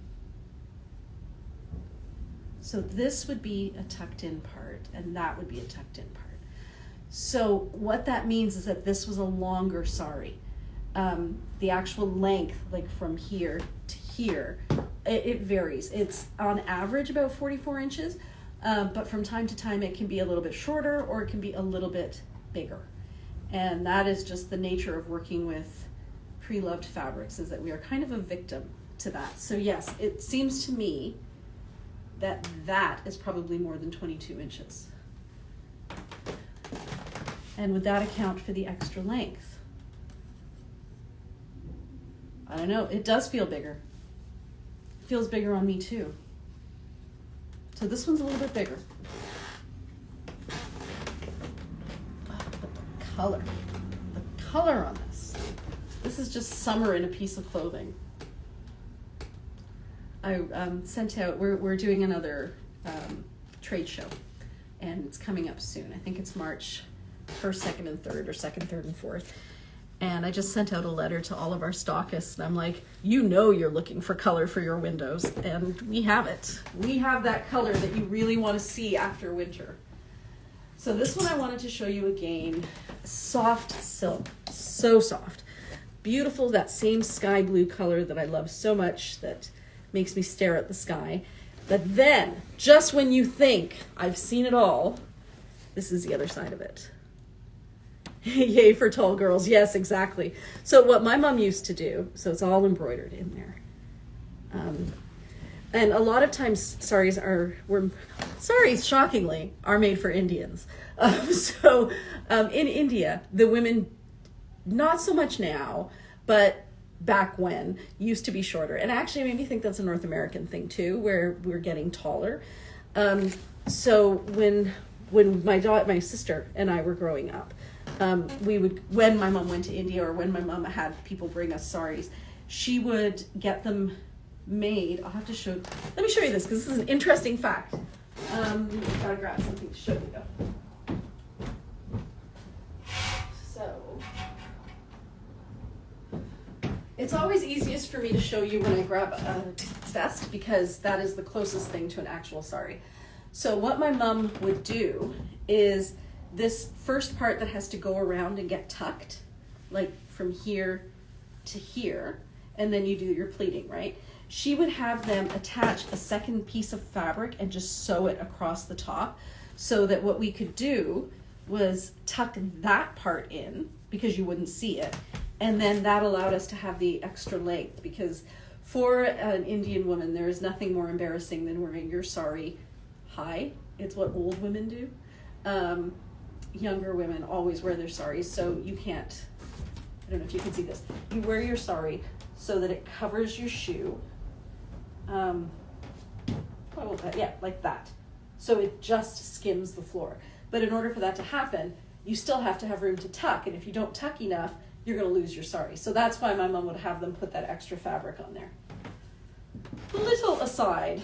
so this would be a tucked in part and that would be a tucked in part. So what that means is that this was a longer sari. The actual length, like from here to here, it varies. It's on average about 44 inches, but from time to time it can be a little bit shorter or it can be a little bit bigger. And that is just the nature of working with pre-loved fabrics, is that we are kind of a victim to that. So yes, it seems to me that that is probably more than 22 inches. And would that account for the extra length? I don't know, it does feel bigger. It feels bigger on me too. So this one's a little bit bigger. But the color on this is just summer in a piece of clothing. I sent out, we're doing another trade show, and it's coming up soon. I think it's March 1st, 2nd, and 3rd, or 2nd, 3rd, and 4th. And I just sent out a letter to all of our stockists, and I'm like, you know you're looking for color for your windows, and we have it. We have that color that you really want to see after winter. So this one I wanted to show you again. Soft silk, so soft. Beautiful, that same sky blue color that I love so much that makes me stare at the sky. But then, just when you think I've seen it all, this is the other side of it. Yay for tall girls. Yes, exactly. So what my mom used to do, so it's all embroidered in there. And a lot of times saris shockingly are made for Indians. In India, the women, not so much now, but back when, used to be shorter. And actually it made me think that's a North American thing too, where we're getting taller. So when my sister and I were growing up, when my mom went to India, or when my mom had people bring us saris, she would get them made. I'll have to show, let me show you this, because this is an interesting fact. Gotta grab something to show you. So, it's always easiest for me to show you when I grab a vest, because that is the closest thing to an actual sari. So what my mom would do is this first part that has to go around and get tucked, like from here to here, and then you do your pleating, right? She would have them attach a second piece of fabric and just sew it across the top, so that what we could do was tuck that part in, because you wouldn't see it, and then that allowed us to have the extra length, because for an Indian woman, there is nothing more embarrassing than wearing your sari high. It's what old women do. Younger women always wear their saris, so you can't, I don't know if you can see this, you wear your sari so that it covers your shoe, like that, so it just skims the floor. But in order for that to happen, you still have to have room to tuck, and if you don't tuck enough, you're going to lose your sari. So that's why my mom would have them put that extra fabric on there. Little aside,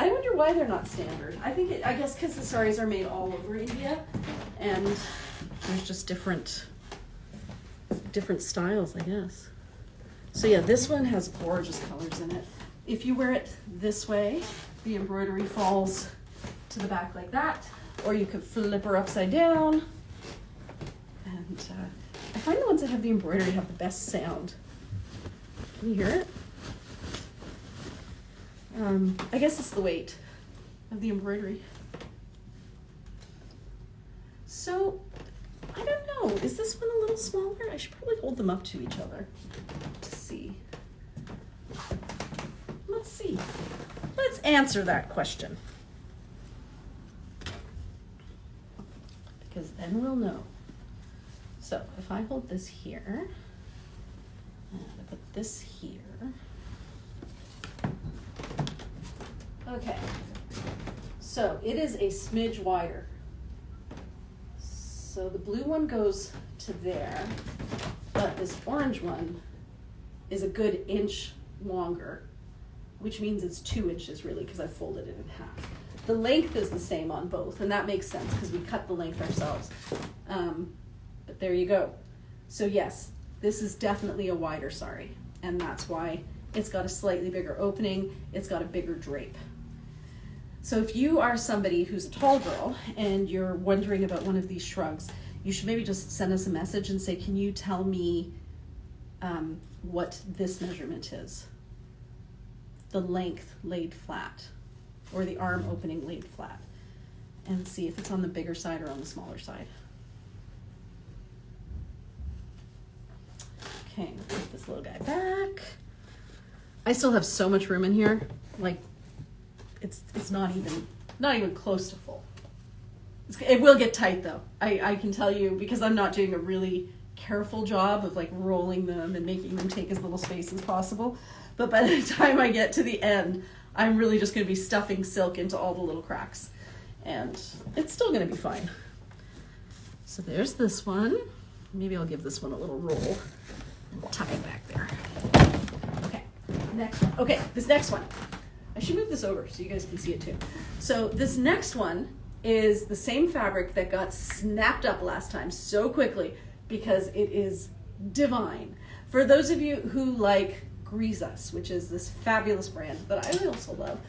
I wonder why they're not standard. I guess because the saris are made all over India, and there's just different styles, I guess. So yeah, this one has gorgeous colors in it. If you wear it this way, the embroidery falls to the back like that, or you could flip her upside down. And I find the ones that have the embroidery have the best sound. Can you hear it? I guess it's the weight of the embroidery. So, I don't know, is this one a little smaller? I should probably hold them up to each other to see. Let's see. Let's answer that question, because then we'll know. So, if I hold this here, and I put this here. Okay, so it is a smidge wider So the blue one goes to there, but this orange one is a good inch longer, which means it's 2 inches really, because I folded it in half. The length is the same on both, and that makes sense because we cut the length ourselves. But there you go. So yes, this is definitely a wider sari, and that's why it's got a slightly bigger opening, it's got a bigger drape. So if you are somebody who's a tall girl and you're wondering about one of these shrugs, you should maybe just send us a message and say, can you tell me what this measurement is? The length laid flat, or the arm opening laid flat, and see if it's on the bigger side or on the smaller side. Okay, put this little guy back. I still have so much room in here, like it's not even close to full. It will get tight though. I can tell you, because I'm not doing a really careful job of like rolling them and making them take as little space as possible. But by the time I get to the end, I'm really just going to be stuffing silk into all the little cracks, and it's still going to be fine. So there's this one. Maybe I'll give this one a little roll and tuck it back there. Okay, next one. Okay, this next one. I should move this over so you guys can see it too. So this next one is the same fabric that got snapped up last time so quickly because it is divine. For those of you who like Grease Us, which is this fabulous brand that I also love,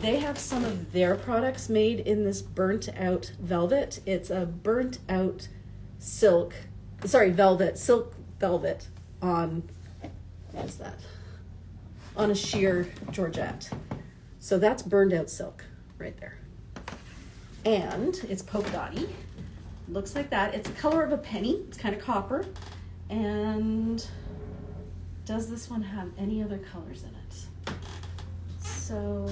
they have some of their products made in this burnt out velvet. It's a burnt out silk velvet on, what is that? On a sheer Georgette. So that's burned out silk right there. And it's polka dotty. Looks like that. It's the color of a penny. It's kind of copper. And does this one have any other colors in it? So,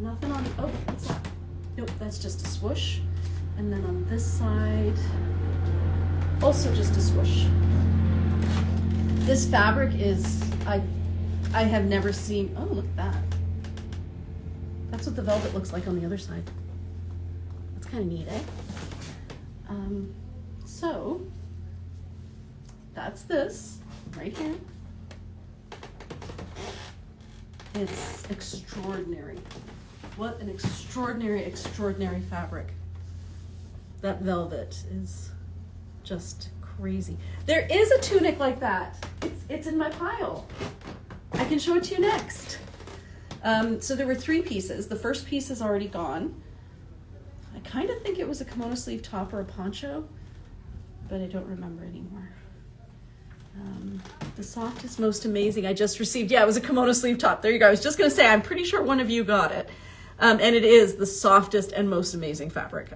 nothing on, oh, what's that? Nope, that's just a swoosh. And then on this side, also just a swoosh. This fabric is, I have never seen, oh, look at that. That's what the velvet looks like on the other side. That's kind of neat, eh? So, that's this right here. It's extraordinary. What an extraordinary, extraordinary fabric. That velvet is just crazy. There is a tunic like that. It's in my pile. I can show it to you next. So there were 3 pieces. The first piece is already gone. I kind of think it was a kimono sleeve top or a poncho, but I don't remember anymore. The softest, most amazing I just received. Yeah, it was a kimono sleeve top. There you go. I was just going to say, I'm pretty sure one of you got it. And it is the softest and most amazing fabric.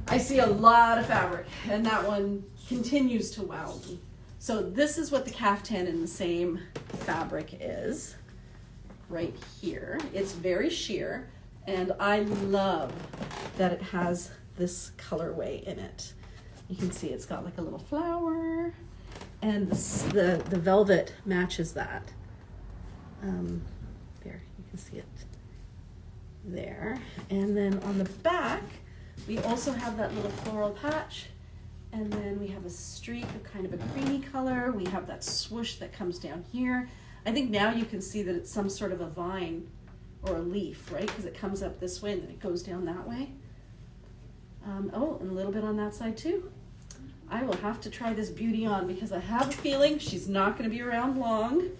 I see a lot of fabric, and that one continues to wow me. So this is what the caftan in the same fabric is, right here. It's very sheer, and I love that it has this colorway in it. You can see it's got like a little flower, and the velvet matches that. There, you can see it there. And then on the back, we also have that little floral patch, and then we have a streak of kind of a creamy color. We have that swoosh that comes down here. I think now you can see that it's some sort of a vine or a leaf, right? Because it comes up this way and then it goes down that way. Oh, and a little bit on that side too. I will have to try this beauty on because I have a feeling she's not going to be around long.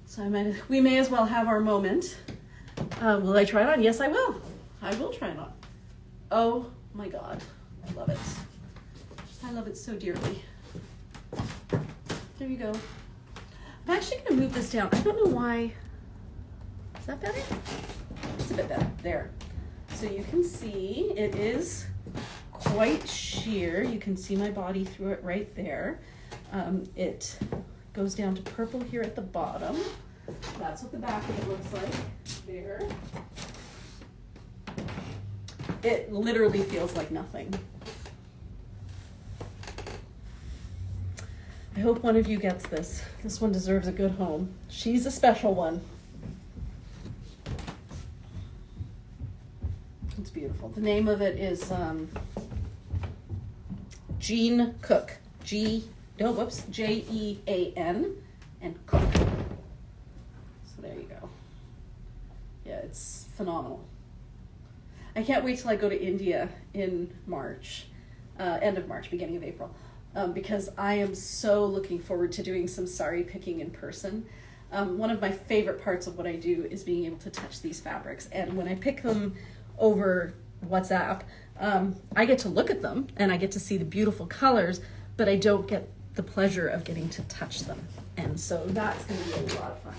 So we may as well have our moment. Will I try it on? Yes, I will. I will try it on. Oh my God, I love it. I love it so dearly. There you go. I'm actually going to move this down. I don't know why. Is that better? It's a bit better. There. So you can see it is quite sheer. You can see my body through it right there. It goes down to purple here at the bottom. That's what the back of it looks like. There. It literally feels like nothing. I hope one of you gets this. This one deserves a good home. She's a special one. It's beautiful. The name of it is Jean Cook. Jean and Cook. So there you go. Yeah, it's phenomenal. I can't wait till I go to India in March, end of March, beginning of April, because I am so looking forward to doing some sari picking in person. One of my favorite parts of what I do is being able to touch these fabrics, and when I pick them over WhatsApp, I get to look at them and I get to see the beautiful colors, but I don't get the pleasure of getting to touch them. And so that's going to be a lot of fun.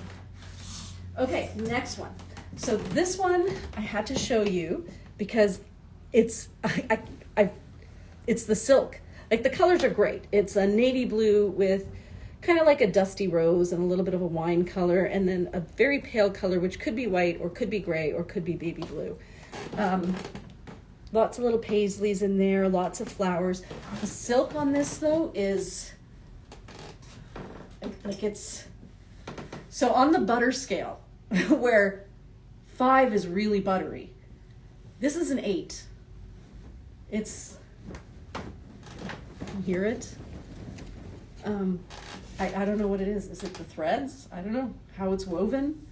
Okay, next one. So this one I had to show you because it's it's the silk. Like, the colors are great. It's a navy blue with kind of like a dusty rose and a little bit of a wine color, and then a very pale color, which could be white or could be gray or could be baby blue. Lots of little paisleys in there, lots of flowers. The silk on this, though, is like, it's so on the butter scale where 5 is really buttery, this is an 8. It's, you hear it? I don't know what it is. Is it the threads? I don't know how it's woven.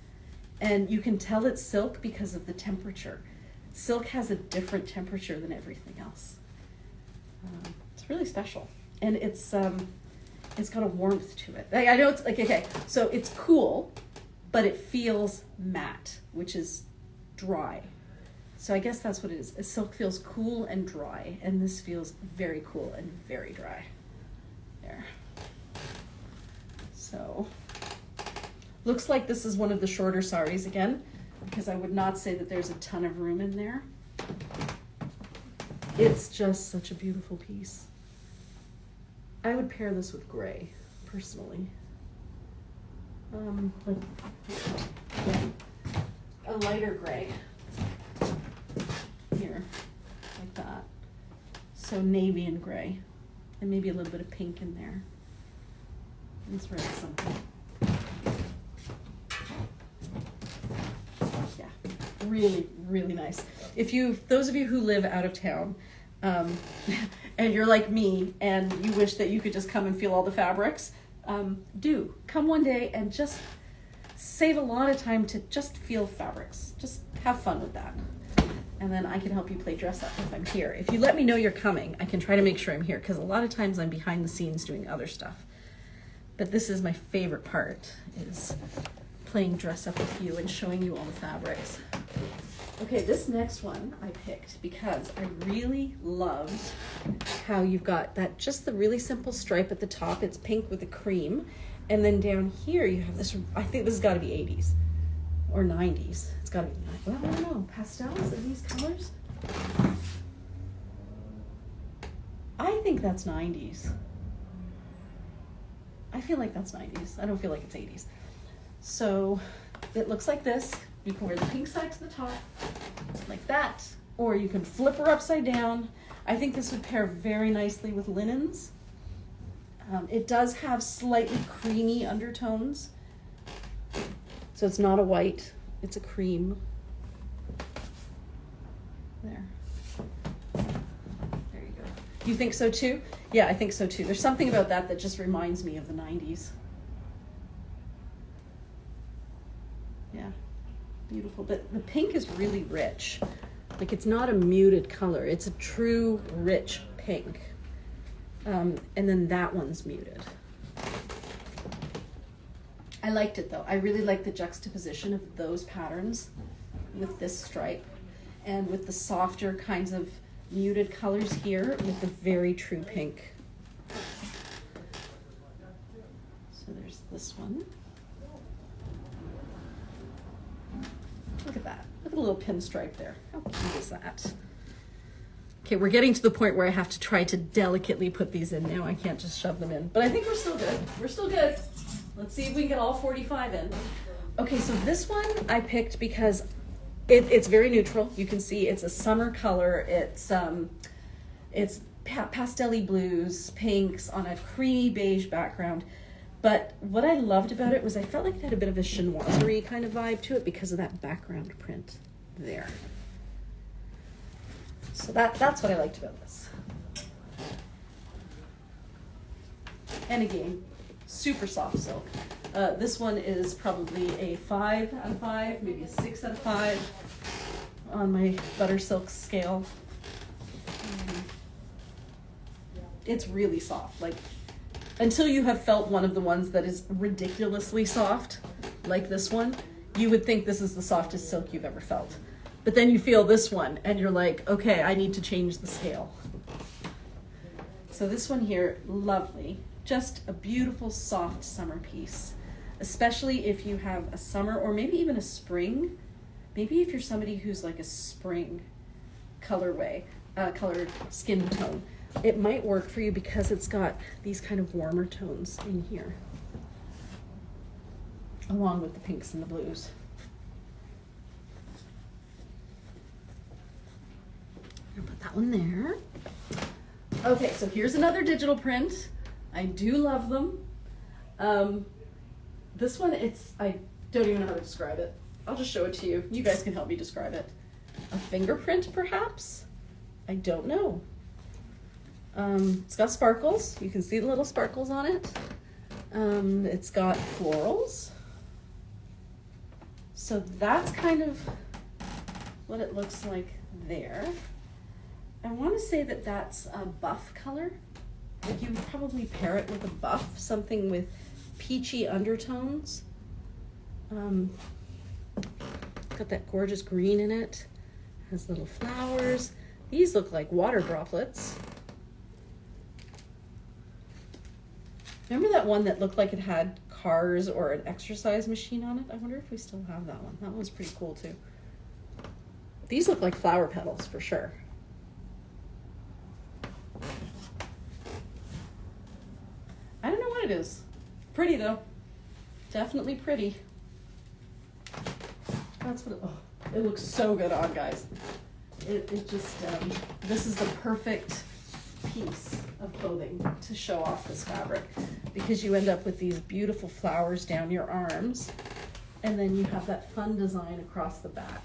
And you can tell it's silk because of the temperature. Silk has a different temperature than everything else. It's really special. And it's got a warmth to it. I know it's like, okay, so it's cool, but it feels matte, which is dry. So I guess that's what it is. Silk feels cool and dry, and this feels very cool and very dry. There. So, looks like this is one of the shorter saris again, because I would not say that there's a ton of room in there. It's just such a beautiful piece. I would pair this with gray, personally. Yeah, a lighter gray. Here, like that. So navy and gray, and maybe a little bit of pink in there. Let's write something. Yeah, really, really nice. Those of you who live out of town, and you're like me, and you wish that you could just come and feel all the fabrics, do come one day and just save a lot of time to just feel fabrics. Just have fun with that. And then I can help you play dress up if I'm here. If you let me know you're coming, I can try to make sure I'm here, because a lot of times I'm behind the scenes doing other stuff. But this is my favorite part, is playing dress up with you and showing you all the fabrics. Okay, this next one I picked because I really loved how you've got that, just the really simple stripe at the top. It's pink with the cream. And then down here you have this, I think this has got to be 80s or 90s. It's got to be, well, I don't know, pastels of these colors? I think that's 90s. I feel like that's 90s. I don't feel like it's 80s. So it looks like this. You can wear the pink side to the top, like that, or you can flip her upside down. I think this would pair very nicely with linens. It does have slightly creamy undertones. So it's not a white, it's a cream. There. There you go. You think so too? Yeah, I think so too. There's something about that that just reminds me of the 90s. Yeah, beautiful. But the pink is really rich. Like, it's not a muted color. It's a true rich pink. And then that one's muted. I liked it though. I really like the juxtaposition of those patterns with this stripe and with the softer kinds of muted colors here with the very true pink. So there's this one. Look at that. Look at the little pinstripe there. How cute is that? Okay, we're getting to the point where I have to try to delicately put these in now. I can't just shove them in. But I think we're still good. We're still good. Let's see if we can get all 45 in. Okay, so this one I picked because it's very neutral. You can see it's a summer color. It's pastel-y blues, pinks on a creamy beige background. But what I loved about it was I felt like it had a bit of a chinoiserie kind of vibe to it because of that background print there. So that's what I liked about this. And again, super soft silk. This one is probably a 5 out of 5, maybe a 6 out of 5 on my butter silk scale. It's really soft. Like, until you have felt one of the ones that is ridiculously soft, like this one, you would think this is the softest silk you've ever felt. But then you feel this one and you're like, okay, I need to change the scale. So this one here, lovely. Just a beautiful, soft summer piece, especially if you have a summer or maybe even a spring. Maybe if you're somebody who's like a spring colorway, colored skin tone, it might work for you because it's got these kind of warmer tones in here, along with the pinks and the blues. I'm gonna put that one there. Okay, so here's another digital print. I do love them. This one, I don't even know how to describe it. I'll just show it to you. You guys can help me describe it. A fingerprint, perhaps? I don't know. It's got sparkles. You can see the little sparkles on it. It's got florals. So that's kind of what it looks like there. I want to say that that's a buff color. Like you would probably pair it with a buff, something with peachy undertones. Got that gorgeous green in it. Has little flowers. These look like water droplets. Remember that one that looked like it had cars or an exercise machine on it? I wonder if we still have that one. That one's pretty cool too. These look like flower petals for sure. I don't know what it is. Pretty though. Definitely pretty. That's what it looks so good on, guys. It just, this is the perfect piece of clothing to show off this fabric, because you end up with these beautiful flowers down your arms, and then you have that fun design across the back.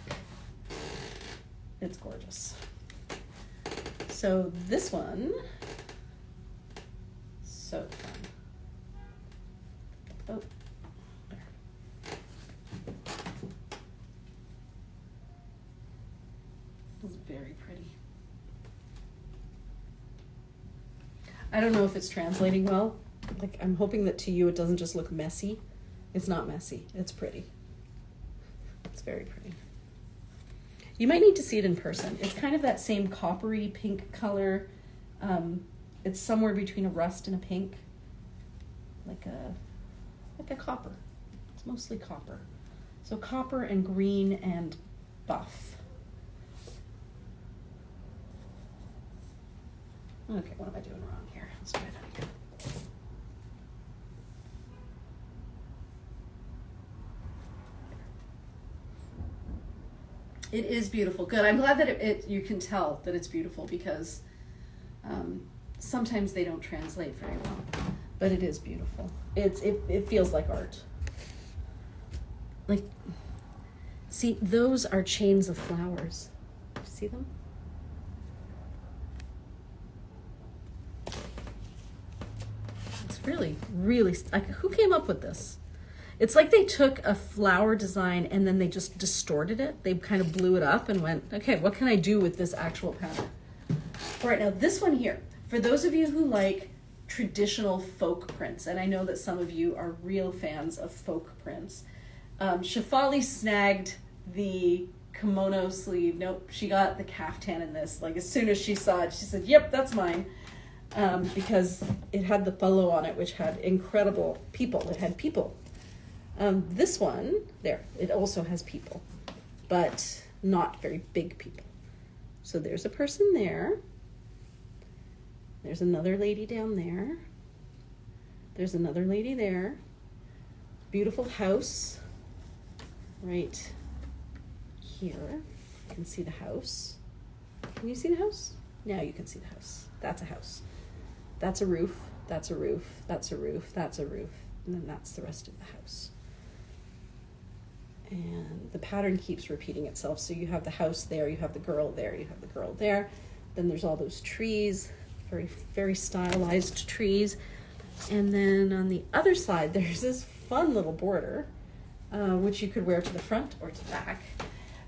It's gorgeous. So this one, so fun. Oh, there. It's very pretty. I don't know if it's translating well. Like, I'm hoping that to you it doesn't just look messy. It's not messy. It's pretty. It's very pretty. You might need to see it in person. It's kind of that same coppery pink color. It's somewhere between a rust and a pink. Like a copper. It's mostly copper. So copper and green and buff. Okay, what am I doing wrong here? Let's try that again. It is beautiful. Good. I'm glad that you can tell that it's beautiful, because sometimes they don't translate very well, but it is beautiful. It feels like art. Like, see, those are chains of flowers. Do you see them? Really, really, like, who came up with this? It's like they took a flower design and then they just distorted it. They kind of blew it up and went, okay, what can I do with this actual pattern? All right, now this one here, for those of you who like traditional folk prints, and I know that some of you are real fans of folk prints, Shefali snagged the kimono sleeve. Nope, she got the kaftan in this. Like, as soon as she saw it, she said, yep, that's mine. Because it had the palo on it, which had incredible people. It had people. This one, there, it also has people, but not very big people. So there's a person there. There's another lady down there. There's another lady there. Beautiful house right here. You can see the house. Can you see the house? Now you can see the house. That's a house. That's a roof, that's a roof, that's a roof, that's a roof, and then that's the rest of the house. And the pattern keeps repeating itself. So you have the house there, you have the girl there, you have the girl there. Then there's all those trees, very, very stylized trees. And then on the other side, there's this fun little border, which you could wear to the front or to the back.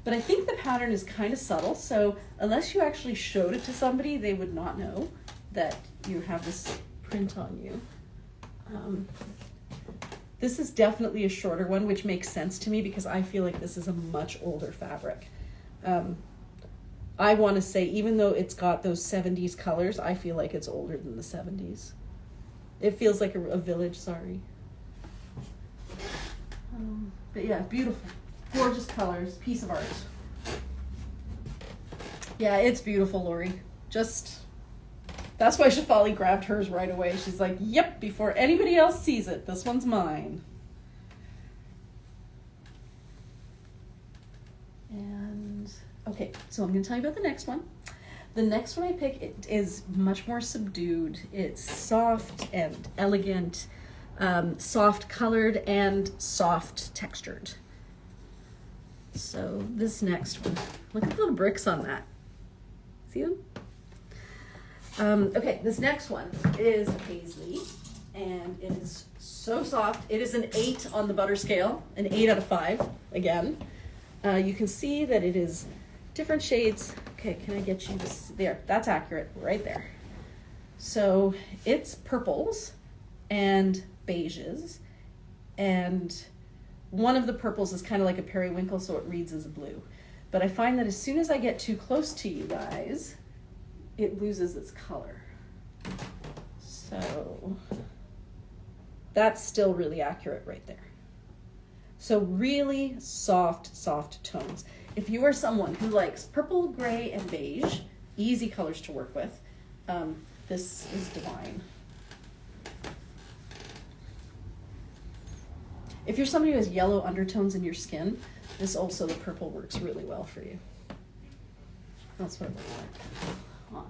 But I think the pattern is kind of subtle, so unless you actually showed it to somebody, they would not know that you have this print on you. This is definitely a shorter one, which makes sense to me because I feel like this is a much older fabric. I want to say, even though it's got those 70s colors, I feel like it's older than the 70s. It feels like a village, sorry. But yeah, beautiful. Gorgeous colors, piece of art. Yeah, it's beautiful, Lori. That's why Shefali grabbed hers right away. She's like, yep, before anybody else sees it, this one's mine. And, okay, so I'm going to tell you about the next one. The next one I pick is much more subdued. It's soft and elegant, soft colored and soft textured. So this next one, look at the little bricks on that. See them? Okay, this next one is paisley, and it is so soft. It is an 8 on the butter scale, an 8 out of 5, again. You can see that it is different shades. Okay, can I get you this? There, that's accurate, right there. So it's purples and beiges, and one of the purples is kind of like a periwinkle, so it reads as a blue. But I find that as soon as I get too close to you guys, it loses its color. So that's still really accurate right there. So really soft, soft tones. If you are someone who likes purple, gray, and beige, easy colors to work with, this is divine. If you're somebody who has yellow undertones in your skin, this also, the purple works really well for you. That's what it looks like.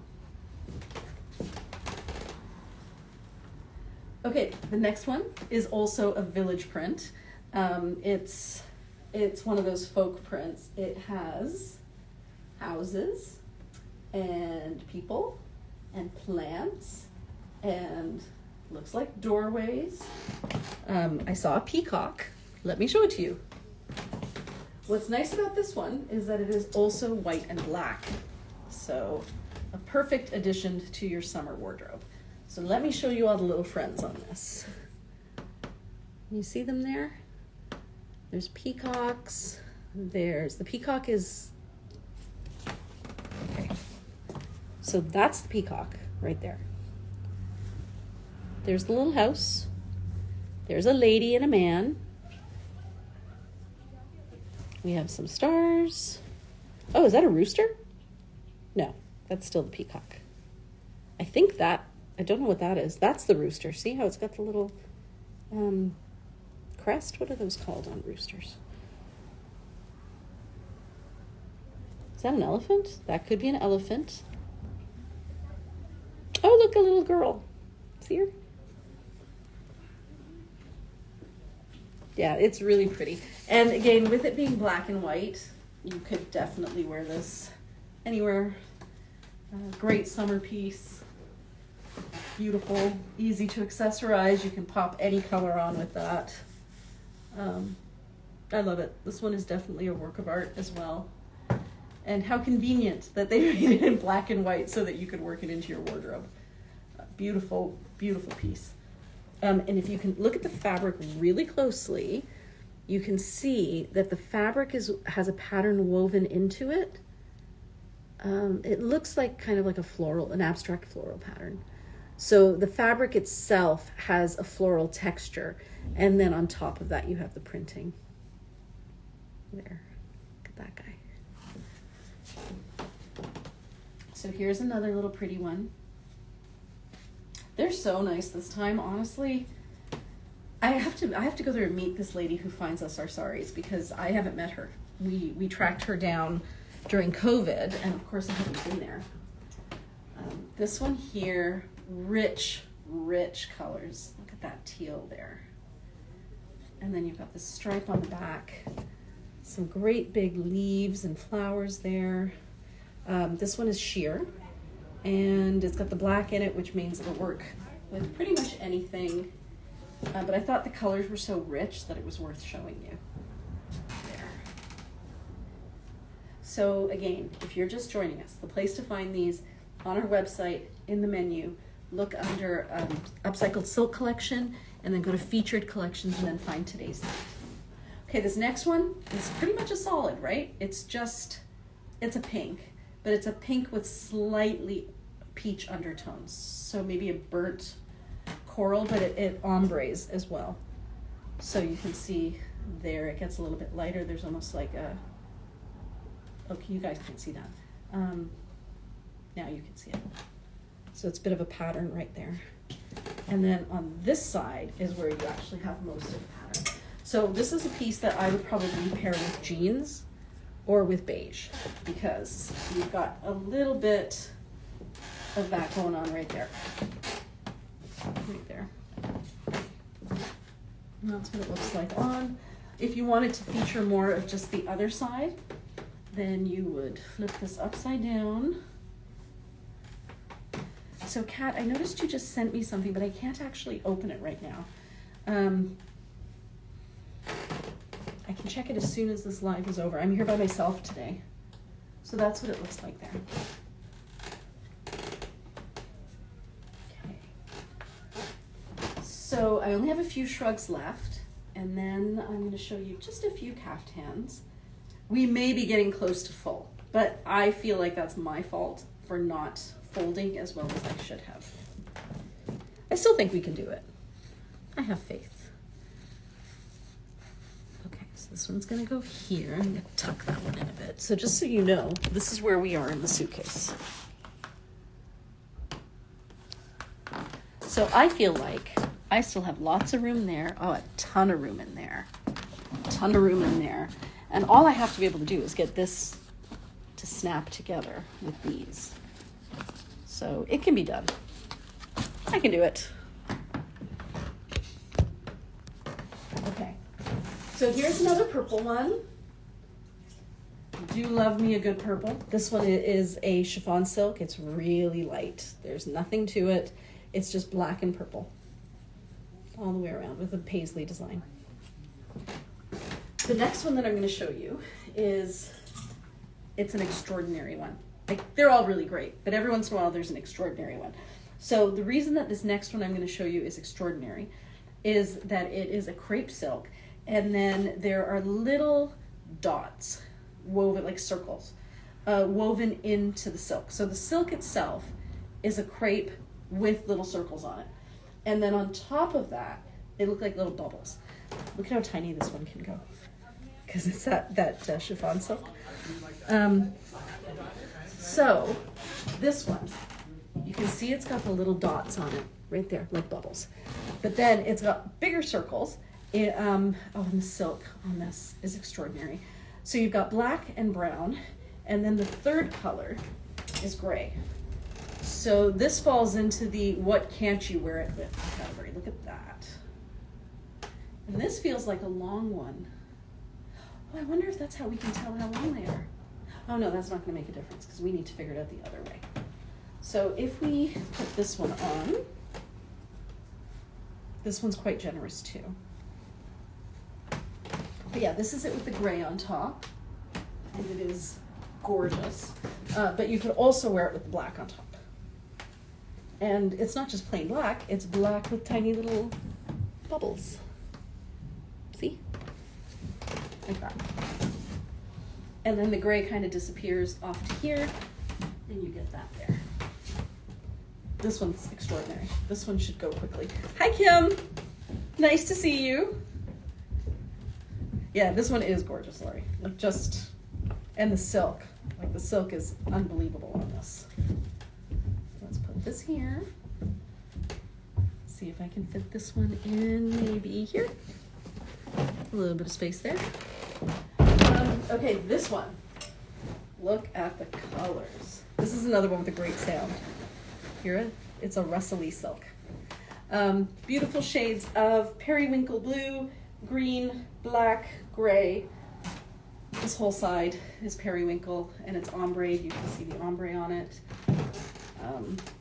Okay, the next one is also a village print. It's one of those folk prints. It has houses and people and plants and looks like doorways. I saw a peacock. Let me show it to you. What's nice about this one is that it is also white and black. So a perfect addition to your summer wardrobe. So let me show you all the little friends on this. You see them there? There's peacocks. The peacock is, okay. So that's the peacock right there. There's the little house. There's a lady and a man. We have some stars. Oh, is that a rooster? No, that's still the peacock. I don't know what that is. That's the rooster. See how it's got the little crest? What are those called on roosters? Is that an elephant? That could be an elephant. Oh, look, a little girl. See her? Yeah, it's really pretty. And again, with it being black and white, you could definitely wear this anywhere. Great summer piece. Beautiful, easy to accessorize. You can pop any color on with that. I love it. This one is definitely a work of art as well. And how convenient that they made it in black and white so that you could work it into your wardrobe. Beautiful, beautiful piece. And if you can look at the fabric really closely, you can see that the fabric has a pattern woven into it. It looks like kind of like an abstract floral pattern. So the fabric itself has a floral texture, and then on top of that you have the printing. There, look at that guy. So here's another little pretty one. They're so nice this time, honestly. I have to go there and meet this lady who finds us our saris because I haven't met her. We tracked her down during COVID, and of course I haven't been there. This one here, rich colors. Look at that teal there. And then you've got the stripe on the back. Some great big leaves and flowers there. This one is sheer, and it's got the black in it, which means it'll work with pretty much anything. But I thought the colors were so rich that it was worth showing you. There. So again, if you're just joining us, the place to find these on our website in the menu, look under Upcycled Silk Collection, and then go to Featured Collections, and then find today's date. Okay, this next one is pretty much a solid, right? It's a pink, but it's a pink with slightly peach undertones. So maybe a burnt coral, but it ombres as well. So you can see there, it gets a little bit lighter. There's almost like a, okay, you guys can't see that. Now you can see it. So it's a bit of a pattern right there. And then on this side is where you actually have most of the pattern. So this is a piece that I would probably pair with jeans or with beige, because you've got a little bit of that going on right there. Right there. And that's what it looks like on. If you wanted to feature more of just the other side, then you would flip this upside down. So Kat, I noticed you just sent me something, but I can't actually open it right now. I can check it as soon as this live is over. I'm here by myself today. So that's what it looks like there. Okay. So I only have a few shrugs left, and then I'm going to show you just a few kaftans. We may be getting close to full, but I feel like that's my fault for not folding as well as I should have. I still think we can do it. I have faith. Okay, so this one's gonna go here. I'm gonna tuck that one in a bit. So just so you know, this is where we are in the suitcase. So I feel like I still have lots of room there. Oh, a ton of room in there. A ton of room in there. And all I have to be able to do is get this to snap together with these. So it can be done. I can do it. Okay, so here's another purple one. Do love me a good purple. This one is a chiffon silk. It's really light. There's nothing to it. It's just black and purple all the way around with a paisley design. The next one that I'm going to show you it's an extraordinary one. Like, they're all really great, but every once in a while there's an extraordinary one. So the reason that this next one I'm going to show you is extraordinary is that it is a crepe silk, and then there are little dots woven, like circles, woven into the silk. So the silk itself is a crepe with little circles on it. And then on top of that, they look like little bubbles. Look at how tiny this one can go, because it's that chiffon silk. So this one, you can see it's got the little dots on it right there, like bubbles. But then it's got bigger circles. And the silk on this is extraordinary. So you've got black and brown, and then the third color is gray. So this falls into the what can't you wear it with category. Look at that. And this feels like a long one. Oh, I wonder if that's how we can tell how long they are. Oh no, that's not going to make a difference because we need to figure it out the other way. So if we put this one on, this one's quite generous too. But yeah, this is it with the gray on top, and it is gorgeous. But you could also wear it with the black on top. And it's not just plain black, it's black with tiny little bubbles. See? Like that. And then the gray kind of disappears off to here, and you get that there. This one's extraordinary. This one should go quickly. Hi, Kim. Nice to see you. Yeah, this one is gorgeous, Lori. Like and the silk. Like the silk is unbelievable on this. Let's put this here. See if I can fit this one in maybe here. A little bit of space there. Okay, this one. Look at the colors. This is another one with a great sound. Hear it? It's a rustly silk. Beautiful shades of periwinkle blue, green, black, gray. This whole side is periwinkle, and it's ombre. You can see the ombre on it.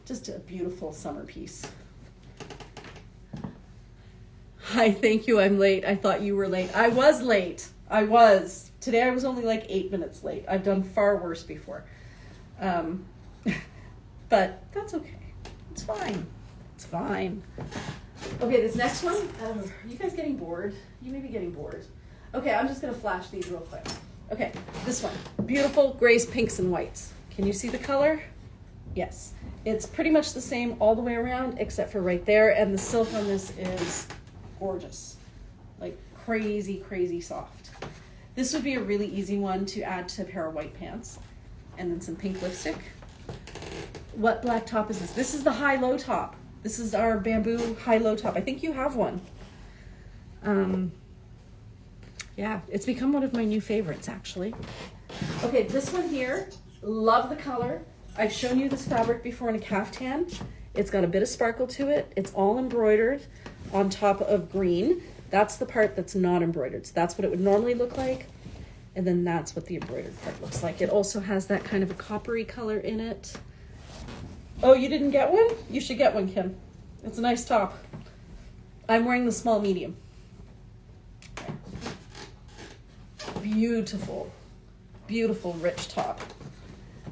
Just a beautiful summer piece. Hi, thank you. I'm late. I thought you were late. I was late. I was. Today I was only like 8 minutes late. I've done far worse before. But that's okay. It's fine. It's fine. Okay, this next one, are you guys getting bored? You may be getting bored. Okay, I'm just going to flash these real quick. Okay, this one. Beautiful grays, pinks, and whites. Can you see the color? Yes. It's pretty much the same all the way around except for right there, and the silk on this is gorgeous. Like crazy, crazy soft. This would be a really easy one to add to a pair of white pants and then some pink lipstick. What black top is this? This is the high-low top. This is our bamboo high-low top. I think you have one. Yeah, it's become one of my new favorites, actually. Okay, this one here, love the color. I've shown you this fabric before in a caftan. It's got a bit of sparkle to it. It's all embroidered on top of green. That's the part that's not embroidered. So that's what it would normally look like. And then that's what the embroidered part looks like. It also has that kind of a coppery color in it. Oh, you didn't get one? You should get one, Kim. It's a nice top. I'm wearing the small medium. Beautiful, beautiful rich top.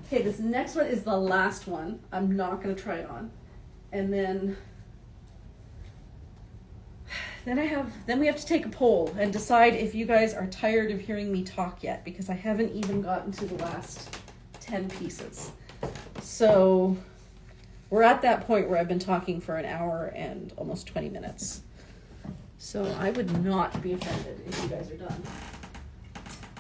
Okay, this next one is the last one. I'm not gonna try it on. And then we have to take a poll and decide if you guys are tired of hearing me talk yet, because I haven't even gotten to the last 10 pieces. So we're at that point where I've been talking for an hour and almost 20 minutes. So I would not be offended if you guys are done.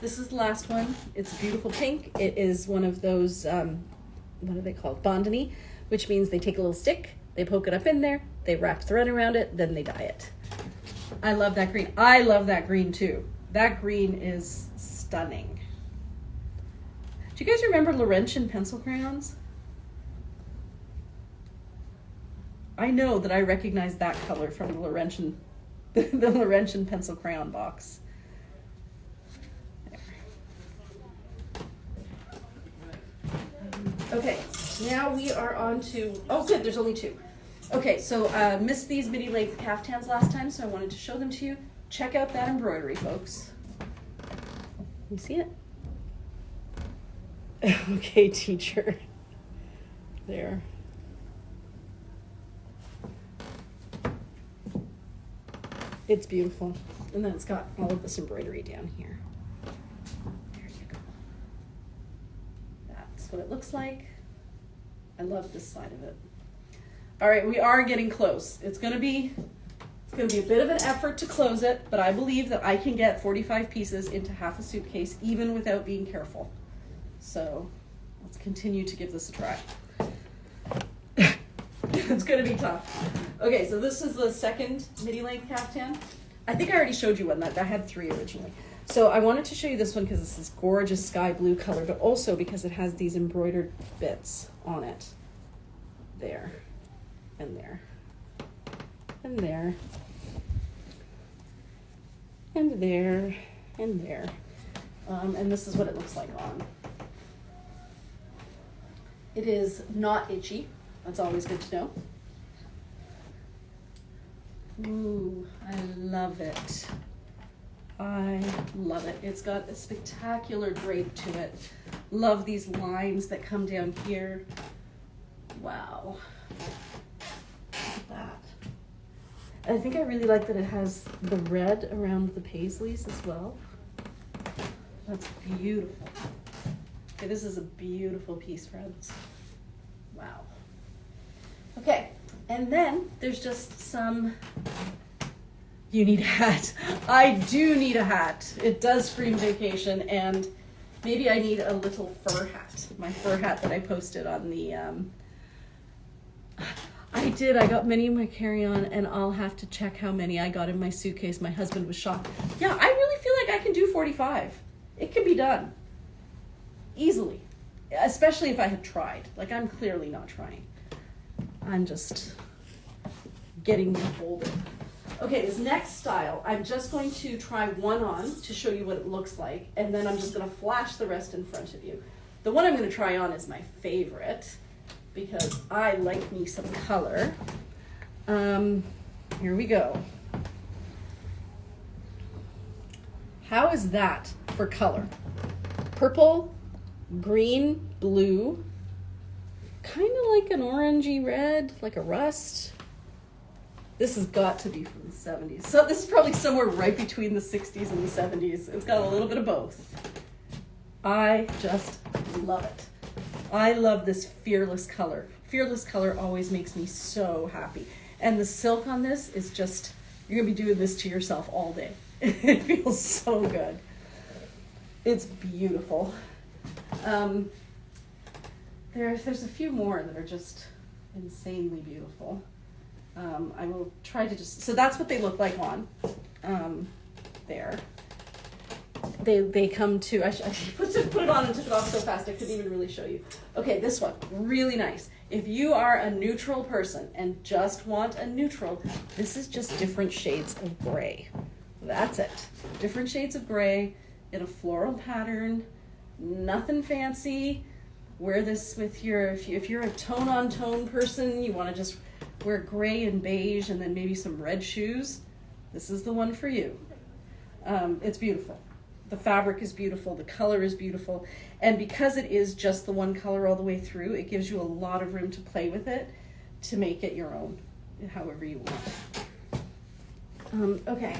This is the last one. It's beautiful pink. It is one of those, what are they called? Bondini, which means they take a little stick, they poke it up in there, they wrap thread around it, then they dye it. I love that green. I love that green too. That green is stunning. Do you guys remember Laurentian pencil crayons? I know that I recognize that color from the Laurentian, the Laurentian pencil crayon box. Okay, now we are on to, oh good, there's only two. Okay, so missed these midi length caftans last time, so I wanted to show them to you. Check out that embroidery, folks. You see it? Okay, teacher. There. It's beautiful. And then it's got all of this embroidery down here. There you go. That's what it looks like. I love this side of it. All right, we are getting close. It's gonna be a bit of an effort to close it, but I believe that I can get 45 pieces into half a suitcase even without being careful. So let's continue to give this a try. It's gonna be tough. Okay, so this is the second midi length caftan. I think I already showed you one. That I had 3 originally. So I wanted to show you this one because it's this gorgeous sky blue color, but also because it has these embroidered bits on it. There, and there, and there, and there, and there. And this is what it looks like on. It is not itchy. That's always good to know. Ooh, I love it. I love it. It's got a spectacular drape to it. Love these lines that come down here. Wow. Look at that. I think I really like that it has the red around the paisleys as well. That's beautiful. Okay, this is a beautiful piece, friends. Wow. Okay, and then there's just some, you need a hat. I do need a hat. It does scream vacation, and maybe I need a little fur hat. My fur hat that I posted on the, I got many in my carry-on, and I'll have to check how many I got in my suitcase. My husband was shocked. Yeah, I really feel like I can do 45. It can be done easily, especially if I had tried. Like, I'm clearly not trying. I'm just getting beholden. Okay, this next style, I'm just going to try one on to show you what it looks like, and then I'm just going to flash the rest in front of you. The one I'm going to try on is my favorite because I like me some color. Here we go. How is that for color? Purple, green, blue, kind of like an orangey red, like a rust. This has got to be from the 70s. So this is probably somewhere right between the 60s and the 70s. It's got a little bit of both. I just love it. I love this fearless color. Fearless color always makes me so happy. And the silk on this is just, you're gonna be doing this to yourself all day. It feels so good. It's beautiful. There's a few more that are just insanely beautiful. I will try to just, so that's what they look like on there. They come to, I put it on and took it off so fast I couldn't even really show you. Okay, this one, really nice. If you are a neutral person and just want a neutral, this is just different shades of gray. That's it. Different shades of gray in a floral pattern, nothing fancy. Wear this with your, if you're a tone on tone person, you want to just wear gray and beige and then maybe some red shoes, this is the one for you. It's beautiful. The fabric is beautiful, the color is beautiful, and because it is just the one color all the way through, it gives you a lot of room to play with it, to make it your own, however you want. Okay,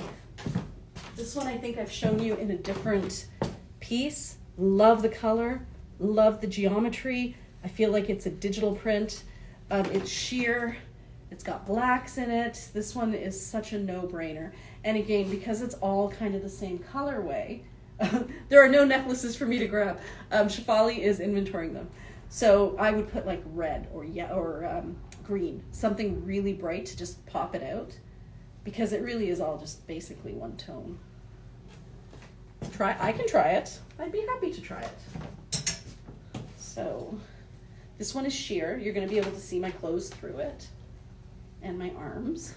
this one I think I've shown you in a different piece. Love the color, love the geometry. I feel like it's a digital print. It's sheer. It's got blacks in it. This one is such a no-brainer. And again, because it's all kind of the same colorway, there are no necklaces for me to grab. Shefali is inventorying them. So I would put like red or green, something really bright to just pop it out, because it really is all just basically one tone. I can try it. I'd be happy to try it. So this one is sheer. You're going to be able to see my clothes through it and my arms.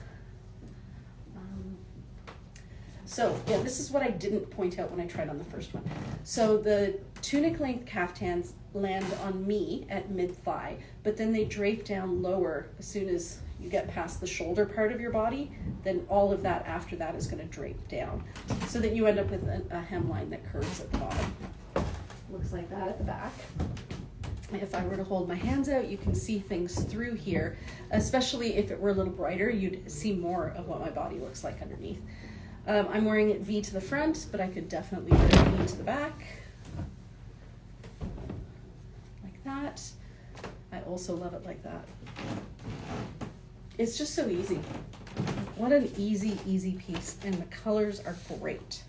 So yeah, this is what I didn't point out when I tried on the first one. So the tunic length kaftans land on me at mid-thigh, but then they drape down lower as soon as you get past the shoulder part of your body. Then all of that after that is going to drape down, so that you end up with a hemline that curves at the bottom. Looks like that at the back. If I were to hold my hands out, you can see things through here, especially if it were a little brighter, you'd see more of what my body looks like underneath. I'm wearing it V to the front, but I could definitely wear it V to the back, like that. I also love it like that. It's just so easy. What an easy piece, and the colors are great.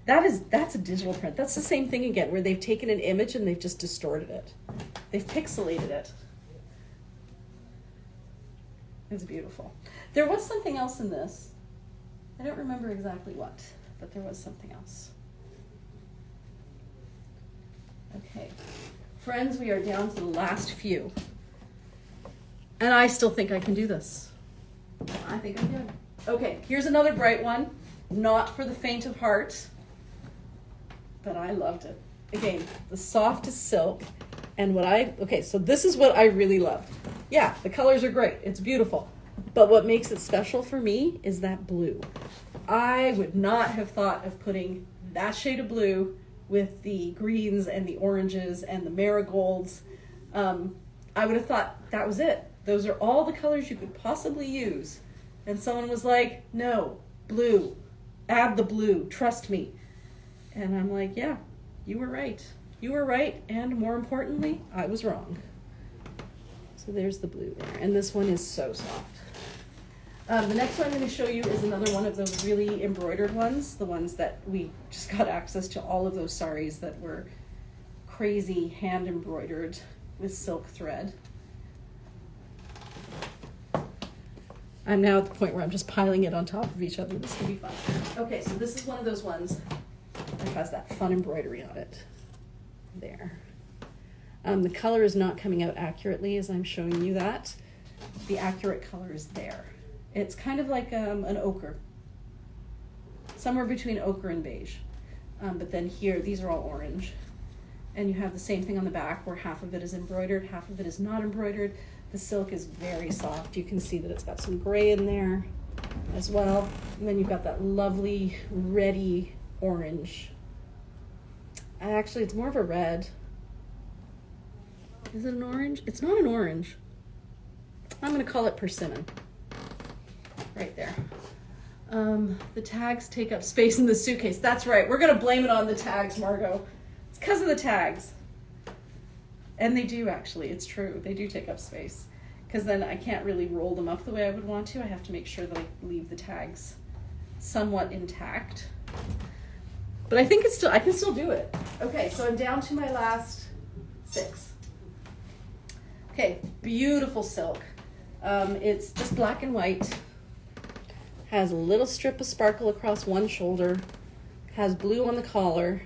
That's a digital print. That's the same thing again, where they've taken an image and they've just distorted it. They've pixelated it. It's beautiful. There was something else in this. I don't remember exactly what, but there was something else. Okay, friends, we are down to the last few. And I still think I can do this. I think I can. Okay, here's another bright one. Not for the faint of heart, but I loved it. Again, the softest silk. And okay, so this is what I really love. Yeah, the colors are great. It's beautiful. But what makes it special for me is that blue. I would not have thought of putting that shade of blue with the greens and the oranges and the marigolds. I would have thought that was it. Those are all the colors you could possibly use. And someone was like, no, blue, add the blue, trust me. And I'm like, yeah, you were right. You were right, and more importantly, I was wrong. So there's the blue there, and this one is so soft. The next one I'm going to show you is another one of those really embroidered ones, the ones that we just got access to all of those saris that were crazy hand embroidered with silk thread. I'm now at the point where I'm just piling it on top of each other. This can be fun. Okay, so this is one of those ones that has that fun embroidery on it. There. The color is not coming out accurately as I'm showing you that. The accurate color is there. It's kind of like an ochre, somewhere between ochre and beige. But then here, these are all orange. And you have the same thing on the back where half of it is embroidered, half of it is not embroidered. The silk is very soft. You can see that it's got some gray in there as well. And then you've got that lovely reddy orange. Actually, it's more of a red. Is it an orange? It's not an orange. I'm gonna call it persimmon. Right there. The tags take up space in the suitcase. That's right. We're gonna blame it on the tags, Margot. It's because of the tags. And they do, actually. It's true. They do take up space. Because then I can't really roll them up the way I would want to. I have to make sure that I leave the tags somewhat intact. But I think I can still do it. Okay, so I'm down to my last 6. Okay, beautiful silk. It's just black and white. Has a little strip of sparkle across one shoulder. Has blue on the collar